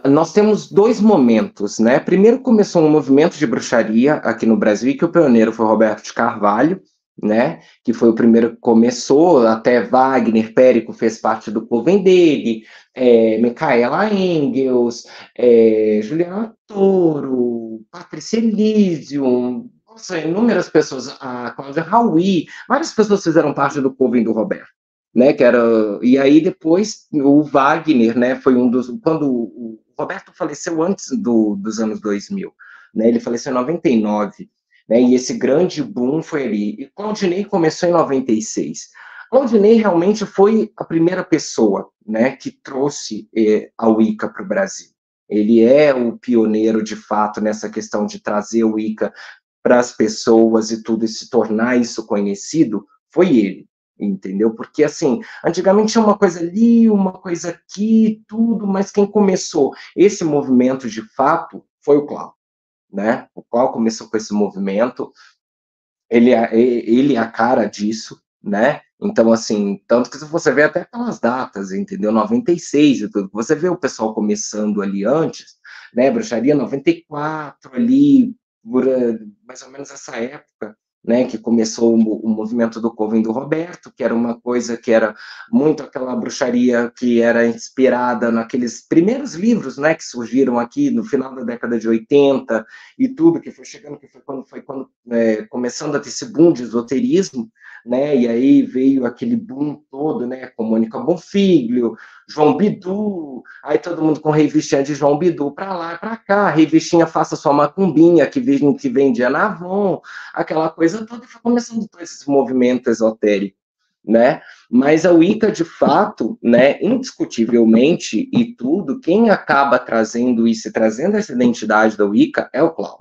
nós temos dois momentos, né? Primeiro começou um movimento de bruxaria aqui no Brasil, que o pioneiro foi Roberto de Carvalho, né? Que foi o primeiro que começou, até Wagner Périco fez parte do coven dele, Micaela Engels, Juliana Toro, Patrícia Elysium, nossa, inúmeras pessoas, a Cláudia Raui, várias pessoas fizeram parte do coven do Roberto. Né, que era, e aí depois o Wagner, né, foi um dos, quando o Roberto faleceu antes dos anos 2000, né, ele faleceu em 99, né, e esse grande boom foi ali, e Claudinei começou em 96. Claudinei realmente foi a primeira pessoa, né, que trouxe a Wicca para o Brasil. Ele é o pioneiro, de fato, nessa questão de trazer o Wicca para as pessoas e tudo, e se tornar isso conhecido, foi ele. Entendeu? Porque, assim, antigamente tinha uma coisa ali, uma coisa aqui, tudo, mas quem começou esse movimento, de fato, foi o Clau, né? O Clau começou com esse movimento, ele é a cara disso, né? Então, assim, tanto que se você vê até aquelas datas, entendeu? 96 e tudo, você vê o pessoal começando ali antes, né? Bruxaria 94 ali, por mais ou menos essa época, né, que começou o movimento do coven do Roberto, que era uma coisa que era muito aquela bruxaria que era inspirada naqueles primeiros livros, né, que surgiram aqui no final da década de 80 e tudo, que foi chegando, que foi quando começando a ter esse boom de esoterismo, né, e aí veio aquele boom todo, né, com Mônica Bonfiglio, João Bidu, aí todo mundo com revistinha de João Bidu para lá e para cá, revistinha Faça Sua Macumbinha, que vendia na Avon, aquela coisa toda, e foi começando todo esse movimento esotérico, né? Mas a Wicca, de fato, né, indiscutivelmente, e tudo, quem acaba trazendo isso, trazendo essa identidade da Wicca é o Clau.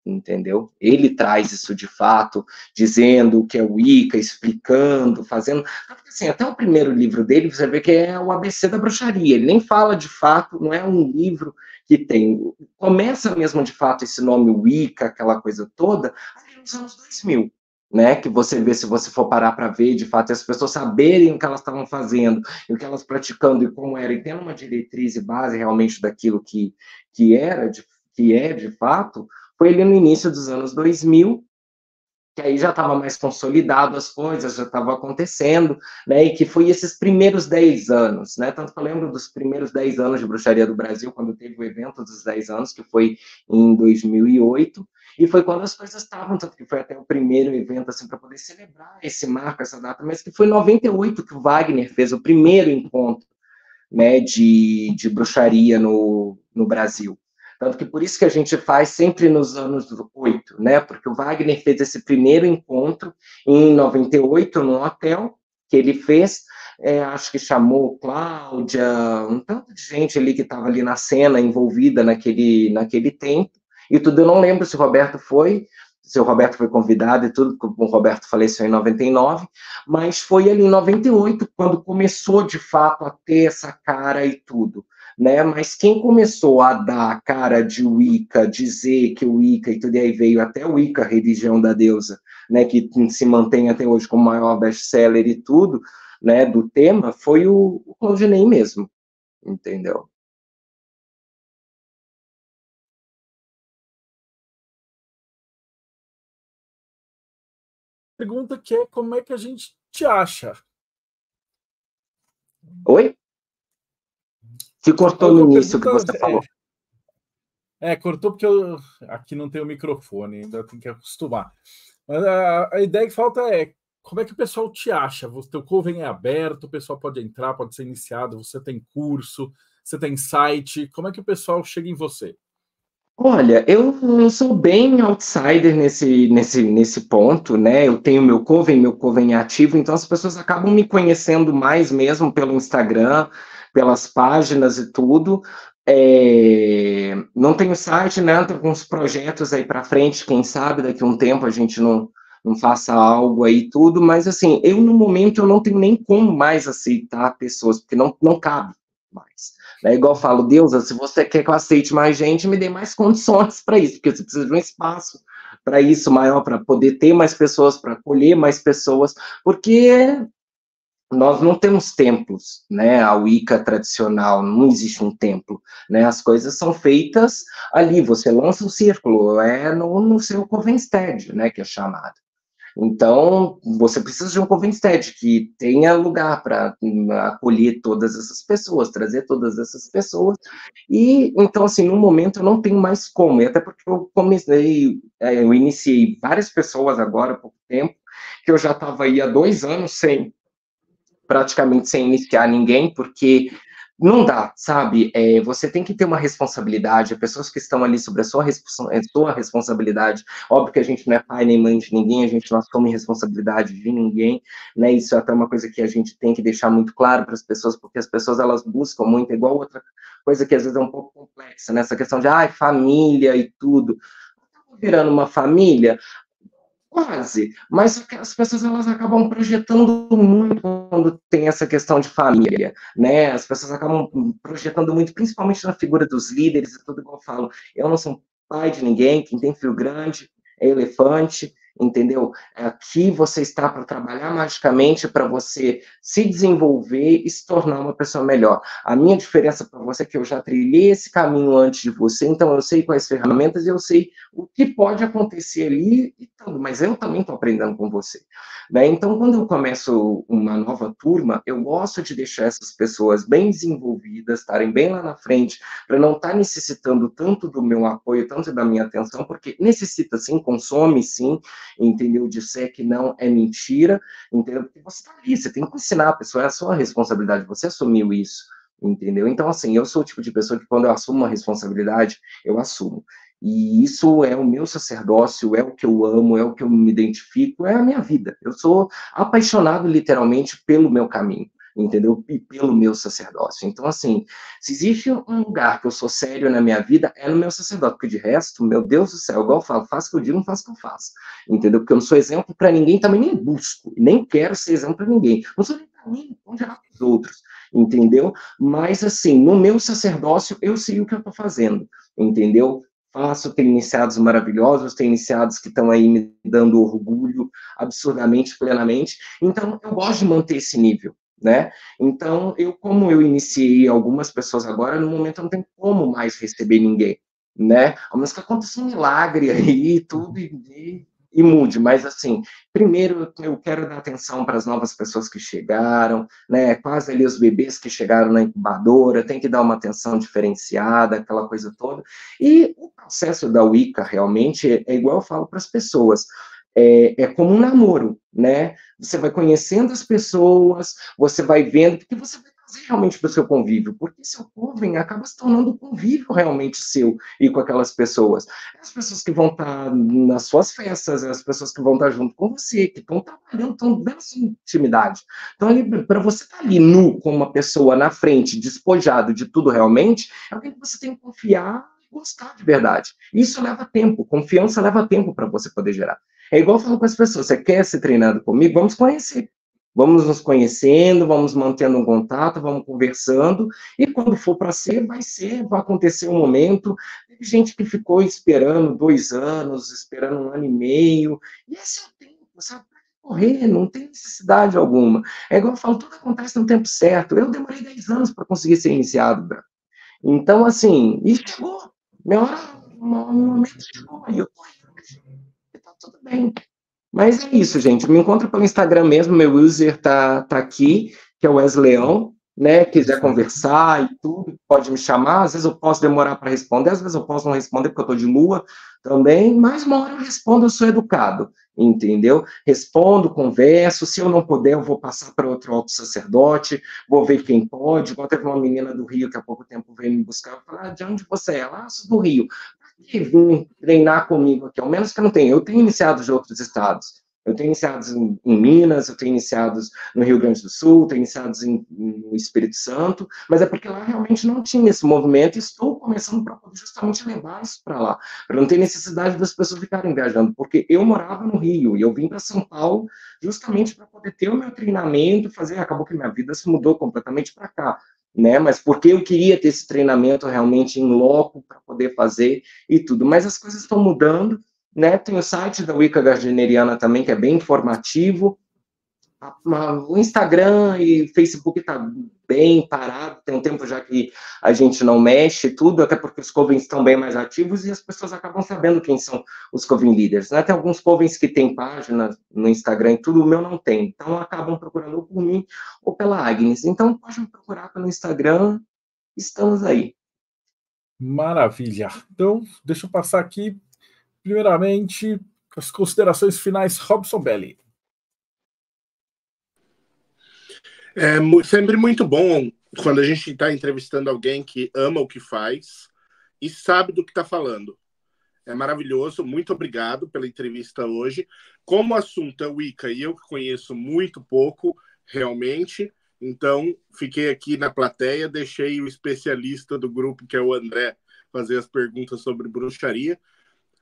Entendeu? Ele traz isso de fato, dizendo o que é Wicca, explicando, fazendo... Assim, até o primeiro livro dele, você vê que é o ABC da bruxaria, ele nem fala de fato, não é um livro que tem... Começa mesmo de fato esse nome Wicca, aquela coisa toda, ali nos anos 2000, né? Que você vê, se você for parar para ver, de fato, as pessoas saberem o que elas estavam fazendo, o que elas praticando e como era, e tendo uma diretriz e base realmente daquilo que é de fato, foi ali no início dos anos 2000, que aí já estava mais consolidado as coisas, já estava acontecendo, né, e que foi esses primeiros 10 anos, né, tanto que eu lembro dos primeiros 10 anos de bruxaria do Brasil, quando teve o evento dos 10 anos, que foi em 2008, E foi quando as coisas estavam, tanto que foi até o primeiro evento, assim, para poder celebrar esse marco, essa data, mas que foi em 98 que o Wagner fez o primeiro encontro, né, de bruxaria no Brasil. Tanto que por isso que a gente faz sempre nos anos 8, né, porque o Wagner fez esse primeiro encontro em 98, num hotel que ele fez, acho que chamou Cláudia, um tanto de gente ali que estava ali na cena, envolvida naquele tempo, e tudo. Eu não lembro se o Roberto foi, se o Roberto foi convidado e tudo, o Roberto faleceu em 99, mas foi ali em 98 quando começou, de fato, a ter essa cara e tudo, né? Mas quem começou a dar a cara de Wicca, dizer que o Wicca e tudo, e aí veio até o Wicca, Religião da Deusa, né, que se mantém até hoje como o maior best-seller e tudo, né, do tema, foi o Claudinei mesmo, entendeu? Pergunta que é como é que a gente te acha? Oi? Se cortou no início que você falou. Cortou porque aqui não tem o microfone, ainda tem que acostumar. Mas a ideia que falta é como é que o pessoal te acha? O teu Coven é aberto, o pessoal pode entrar, pode ser iniciado, você tem curso, você tem site, como é que o pessoal chega em você? Olha, eu sou bem outsider nesse ponto, né? Eu tenho meu Coven ativo, então as pessoas acabam me conhecendo mais mesmo pelo Instagram, pelas páginas e tudo. Não tenho site, né? Tô com uns projetos aí para frente, quem sabe daqui a um tempo a gente não faça algo aí tudo, mas assim, no momento eu não tenho nem como mais aceitar pessoas, porque não cabe mais. É igual eu falo, Deus, se você quer que eu aceite mais gente, me dê mais condições para isso, porque você precisa de um espaço para isso maior, para poder ter mais pessoas, para acolher mais pessoas, porque nós não temos templos, né? A Wicca tradicional, não existe um templo, né? As coisas são feitas ali, você lança um círculo, no seu Covenstead, né? Que é chamado. Então, você precisa de um Covenstead que tenha lugar para acolher todas essas pessoas, trazer todas essas pessoas. E, então, assim, no momento eu não tenho mais como, e até porque eu iniciei várias pessoas agora há pouco tempo, que eu já estava aí há 2 anos praticamente sem iniciar ninguém, porque não dá, sabe? Você tem que ter uma responsabilidade, pessoas que estão ali sobre a sua responsabilidade. Óbvio que a gente não é pai nem mãe de ninguém, a gente não assume responsabilidade de ninguém, né? Isso é até uma coisa que a gente tem que deixar muito claro para as pessoas, porque as pessoas, elas buscam muito, igual outra coisa que às vezes é um pouco complexa, né? Essa questão de, família e tudo. Virando uma família, quase, mas as pessoas, elas acabam projetando muito quando tem essa questão de família, né? As pessoas acabam projetando muito, principalmente na figura dos líderes e tudo, igual eu falo. Eu não sou pai de ninguém, quem tem filho grande é elefante, entendeu? Aqui você está para trabalhar magicamente, para você se desenvolver e se tornar uma pessoa melhor. A minha diferença para você é que eu já trilhei esse caminho antes de você, então eu sei quais ferramentas e eu sei o que pode acontecer ali, e tudo, mas eu também estou aprendendo com você. Né? Então, quando eu começo uma nova turma, eu gosto de deixar essas pessoas bem desenvolvidas, estarem bem lá na frente, para não estar necessitando tanto do meu apoio, tanto da minha atenção, porque necessita sim, consome sim, entendeu? Disser que não é mentira, entendeu? Porque você está ali, você tem que ensinar a pessoa, é a sua responsabilidade, você assumiu isso, entendeu? Então, assim, eu sou o tipo de pessoa que quando eu assumo uma responsabilidade, eu assumo. E isso é o meu sacerdócio, é o que eu amo, é o que eu me identifico, é a minha vida. Eu sou apaixonado, literalmente, pelo meu caminho, entendeu? E pelo meu sacerdócio. Então, assim, se existe um lugar que eu sou sério na minha vida, é no meu sacerdócio, porque de resto, meu Deus do céu, igual eu falo, faço o que eu digo, não faço o que eu faço, entendeu? Porque eu não sou exemplo para ninguém, também nem busco, nem quero ser exemplo para ninguém. Não sou nem para mim, onde para os outros, entendeu? Mas, assim, no meu sacerdócio, eu sei o que eu estou fazendo, entendeu? Tem iniciados maravilhosos, tem iniciados que estão aí me dando orgulho absurdamente, plenamente, então eu gosto de manter esse nível, né? Então, como eu iniciei algumas pessoas agora, no momento eu não tenho como mais receber ninguém, né? A menos que aconteça um milagre aí, tudo, e e mude, mas assim, primeiro eu quero dar atenção para as novas pessoas que chegaram, né, quase ali os bebês que chegaram na incubadora, tem que dar uma atenção diferenciada, aquela coisa toda, e o processo da Wicca realmente é igual eu falo para as pessoas, é como um namoro, né, você vai conhecendo as pessoas, você vai vendo, porque você vai trazer realmente para o seu convívio, porque seu coven acaba se tornando um convívio realmente seu e com aquelas pessoas. As pessoas que vão estar nas suas festas, as pessoas que vão estar junto com você, que estão trabalhando, estão dando sua intimidade. Então, para você estar ali nu com uma pessoa na frente, despojado de tudo realmente, é alguém que você tem que confiar e gostar de verdade. Isso leva tempo, confiança leva tempo para você poder gerar. É igual eu falo com as pessoas, você quer ser treinado comigo? Vamos conhecer. Vamos nos conhecendo, vamos mantendo um contato, vamos conversando, e quando for para ser, vai acontecer um momento. Teve gente que ficou esperando 2 anos, esperando 1 ano e meio, e esse é o tempo, sabe? Para correr, não tem necessidade alguma. É igual eu falo, tudo acontece no tempo certo. Eu demorei 10 anos para conseguir ser iniciado, Bra. Então, assim, e chegou. Minha hora, um momento chegou, e eu tô aí, e tá tudo bem. Mas é isso, gente. Me encontra pelo Instagram mesmo, meu user tá aqui, que é o Wesleyão, né? Quiser conversar e tudo, pode me chamar. Às vezes eu posso demorar para responder, às vezes eu posso não responder porque eu estou de lua também, mas uma hora eu respondo, eu sou educado, entendeu? Respondo, converso. Se eu não puder, eu vou passar para outro alto sacerdote, vou ver quem pode. Igual teve uma menina do Rio que há pouco tempo veio me buscar, eu falei, de onde você é? Ela, sou do Rio. Que vir treinar comigo aqui, ao menos que eu não tenho. Eu tenho iniciados de outros estados. Eu tenho iniciados em Minas, eu tenho iniciados no Rio Grande do Sul, tenho iniciados no Espírito Santo, mas é porque lá realmente não tinha esse movimento e estou começando para justamente levar isso para lá, para não ter necessidade das pessoas ficarem viajando, porque eu morava no Rio e eu vim para São Paulo justamente para poder ter o meu treinamento, acabou que minha vida se mudou completamente para cá, né? Mas porque eu queria ter esse treinamento realmente em loco para poder fazer e tudo. Mas as coisas estão mudando, né? Tem o site da Wicca Gardneriana também, que é bem informativo. O Instagram e Facebook está bem parado, tem um tempo já que a gente não mexe tudo, até porque os covens estão bem mais ativos e as pessoas acabam sabendo quem são os coven leaders, né? Tem alguns covens que têm página no Instagram e tudo, o meu não tem, então acabam procurando ou por mim ou pela Agnes, então pode me procurar pelo Instagram, estamos aí. Maravilha. Então, deixa eu passar aqui, primeiramente, as considerações finais, Robson Belli. É sempre muito bom quando a gente está entrevistando alguém que ama o que faz e sabe do que está falando. É maravilhoso. Muito obrigado pela entrevista hoje. Como o assunto é Wicca e eu que conheço muito pouco, realmente, então fiquei aqui na plateia, deixei o especialista do grupo, que é o André, fazer as perguntas sobre bruxaria.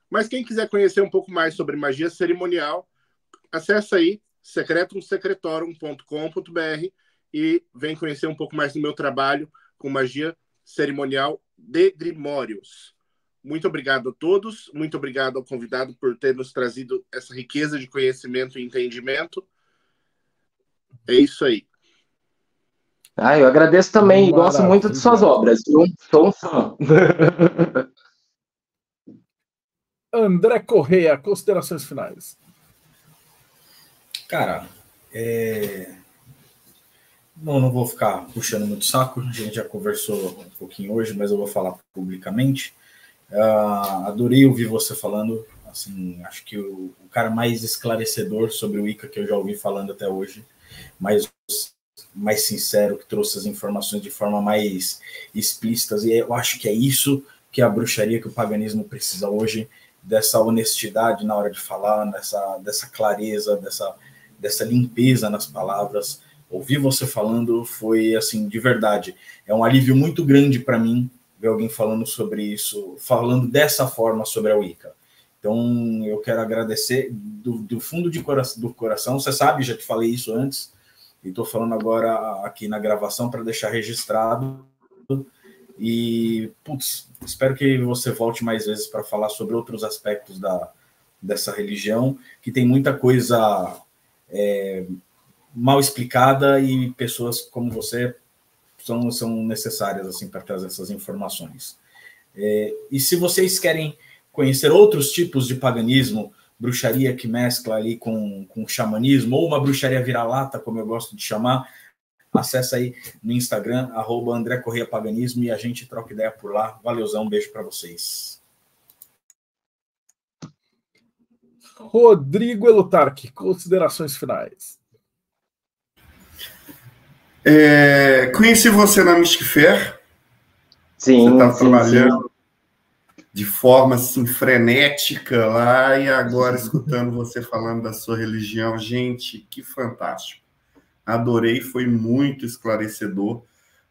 Mas quem quiser conhecer um pouco mais sobre magia cerimonial, acessa aí secretumsecretorum.com.br e vem conhecer um pouco mais do meu trabalho com magia cerimonial de Grimórios. Muito obrigado a todos, muito obrigado ao convidado por ter nos trazido essa riqueza de conhecimento e entendimento. É isso aí. Eu agradeço também, gosto muito de suas obras, eu sou um fã. André Correia, considerações finais. Cara, não vou ficar puxando muito saco, a gente já conversou um pouquinho hoje, mas eu vou falar publicamente. Adorei ouvir você falando, assim, acho que o cara mais esclarecedor sobre o Wicca que eu já ouvi falando até hoje, mais sincero, que trouxe as informações de forma mais explícita, e eu acho que é isso que a bruxaria, que o paganismo precisa hoje, dessa honestidade na hora de falar, dessa clareza, dessa limpeza nas palavras. Ouvir você falando foi, assim, de verdade, é um alívio muito grande para mim ver alguém falando sobre isso, falando dessa forma sobre a Wicca. Então, eu quero agradecer do fundo do coração. Você sabe, já te falei isso antes, e estou falando agora aqui na gravação para deixar registrado. E, espero que você volte mais vezes para falar sobre outros aspectos dessa religião, que tem muita coisa mal explicada, e pessoas como você são necessárias assim, para trazer essas informações. E se vocês querem conhecer outros tipos de paganismo, bruxaria que mescla ali com xamanismo, ou uma bruxaria vira-lata, como eu gosto de chamar, acessa aí no Instagram, @André Correia Paganismo, e a gente troca ideia por lá. Valeuzão, um beijo para vocês. Rodrigo Elutarque, considerações finais. Conheci você na Mystic Fair. Sim, você estava sim, trabalhando de forma assim frenética lá, e agora escutando você falando da sua religião. Gente, que fantástico. Adorei, foi muito esclarecedor,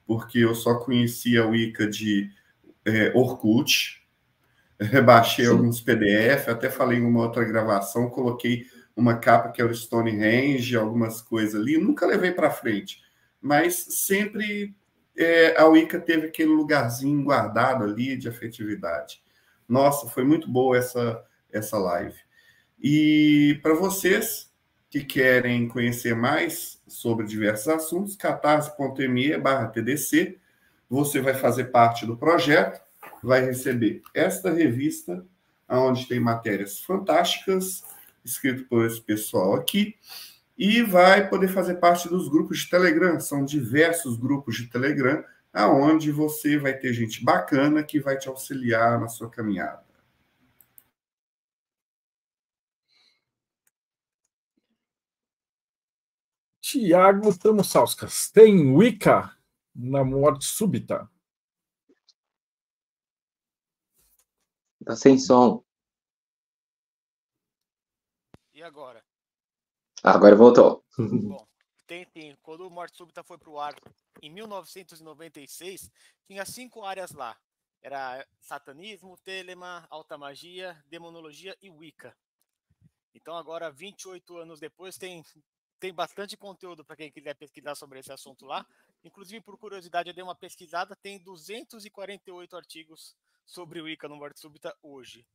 porque eu só conhecia a Wicca de Orkut, baixei Sim. alguns PDF, até falei em uma outra gravação, coloquei uma capa que é o Stonehenge, algumas coisas ali, nunca levei para frente, mas sempre a Wicca teve aquele lugarzinho guardado ali de afetividade. Nossa, foi muito boa essa live. E para vocês que querem conhecer mais sobre diversos assuntos, catarse.me/TDC, você vai fazer parte do projeto, vai receber esta revista, onde tem matérias fantásticas, escrito por esse pessoal aqui, e vai poder fazer parte dos grupos de Telegram. São diversos grupos de Telegram, onde você vai ter gente bacana que vai te auxiliar na sua caminhada. Tiago Tamosauskas, tem Wicca na morte súbita? Tá sem som. E agora? Agora voltou. Bom, tem. Quando o Morte Súbita foi para o ar em 1996, tinha 5 áreas lá. Era satanismo, telema, alta magia, demonologia e Wicca. Então agora, 28 anos depois, tem bastante conteúdo para quem quiser pesquisar sobre esse assunto lá. Inclusive, por curiosidade, eu dei uma pesquisada, tem 248 artigos sobre Wicca no Morte Súbita hoje,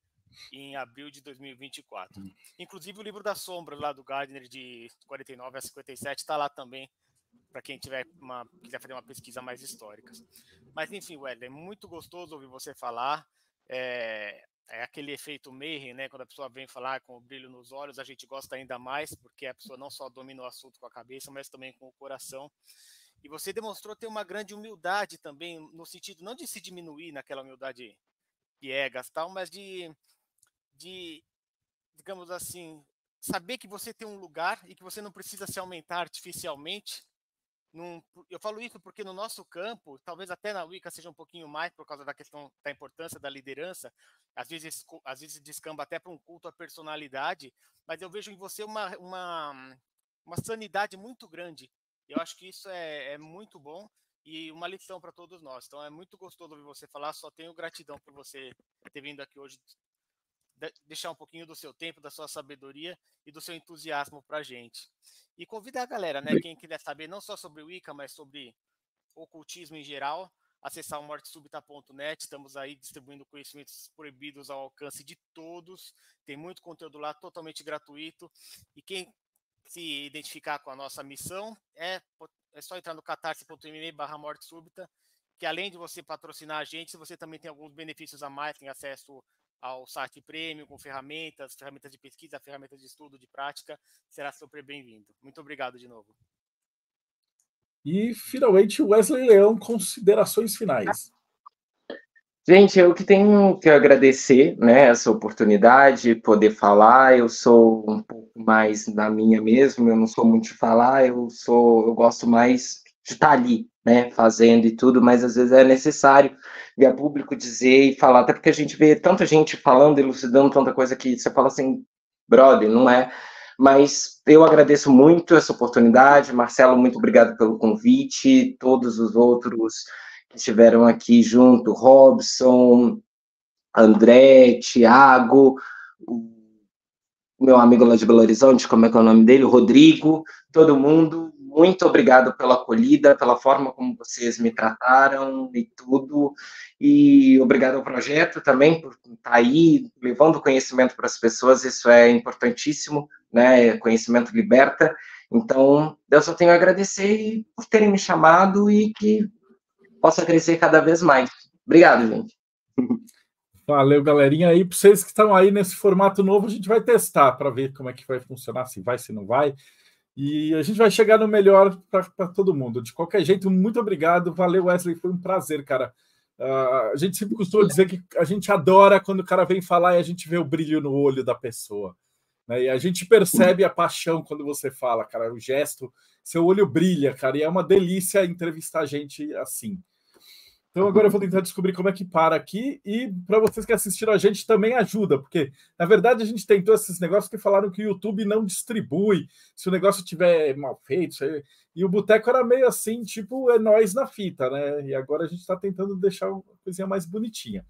em abril de 2024. Inclusive o livro das sombras lá do Gardner, de 49 a 57, está lá também, para quem quiser fazer uma pesquisa mais histórica. Mas enfim, Wesley, é muito gostoso ouvir você falar. É aquele efeito Mayhem, né? Quando a pessoa vem falar com o brilho nos olhos, a gente gosta ainda mais, porque a pessoa não só domina o assunto com a cabeça, mas também com o coração. E você demonstrou ter uma grande humildade também, no sentido não de se diminuir naquela humildade piegas, tal, mas de, digamos assim, saber que você tem um lugar e que você não precisa se aumentar artificialmente. Eu falo isso porque no nosso campo, talvez até na Wicca seja um pouquinho mais, por causa da questão da importância da liderança, às vezes descamba até para um culto à personalidade, mas eu vejo em você uma sanidade muito grande. Eu acho que isso é muito bom e uma lição para todos nós. Então é muito gostoso ouvir você falar, só tenho gratidão por você ter vindo aqui hoje, deixar um pouquinho do seu tempo, da sua sabedoria e do seu entusiasmo para a gente. E convidar a galera, né, quem quiser saber não só sobre o Wicca, mas sobre ocultismo em geral, acessar o mortesubita.net. Estamos aí distribuindo conhecimentos proibidos ao alcance de todos. Tem muito conteúdo lá, totalmente gratuito. E quem se identificar com a nossa missão, é só entrar no catarse.me/mortesubita, que além de você patrocinar a gente, você também tem alguns benefícios a mais, tem acesso ao site premium, com ferramentas de pesquisa, ferramentas de estudo, de prática. Será super bem-vindo. Muito obrigado de novo. E, finalmente, Wesley Leão, considerações finais. Gente, eu que tenho que agradecer, né, essa oportunidade, poder falar. Eu sou um pouco mais na minha mesmo, eu não sou muito de falar, eu gosto mais de estar ali, né, fazendo e tudo, mas às vezes é necessário ver a público dizer e falar, até porque a gente vê tanta gente falando, elucidando tanta coisa que você fala assim, brother, não é? Mas eu agradeço muito essa oportunidade. Marcelo, muito obrigado pelo convite, todos os outros que estiveram aqui junto, Robson, André, Thiago, o meu amigo lá de Belo Horizonte, como é que é o nome dele? Rodrigo, todo mundo, muito obrigado pela acolhida, pela forma como vocês me trataram e tudo, e obrigado ao projeto também por estar aí, levando conhecimento para as pessoas. Isso é importantíssimo, né? Conhecimento liberta. Então, eu só tenho a agradecer por terem me chamado e que possa crescer cada vez mais. Obrigado, gente. Valeu, galerinha. Aí, para vocês que estão aí nesse formato novo, a gente vai testar para ver como é que vai funcionar, se vai, se não vai. E a gente vai chegar no melhor para todo mundo. De qualquer jeito, muito obrigado. Valeu, Wesley. Foi um prazer, cara. A gente sempre costuma dizer que a gente adora quando o cara vem falar e a gente vê o brilho no olho da pessoa. Né? E a gente percebe a paixão quando você fala, cara. O gesto, seu olho brilha, cara. E é uma delícia entrevistar a gente assim. Então agora eu vou tentar descobrir como é que para aqui, e para vocês que assistiram a gente também ajuda, porque na verdade a gente tentou esses negócios que falaram que o YouTube não distribui se o negócio tiver mal feito, e o Boteco era meio assim, tipo, é nós na fita, né? E agora a gente está tentando deixar uma coisinha mais bonitinha.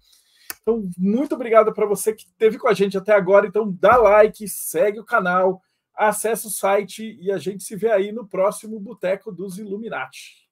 Então, muito obrigado para você que esteve com a gente até agora. Então, dá like, segue o canal, acessa o site e a gente se vê aí no próximo Boteco dos Illuminati.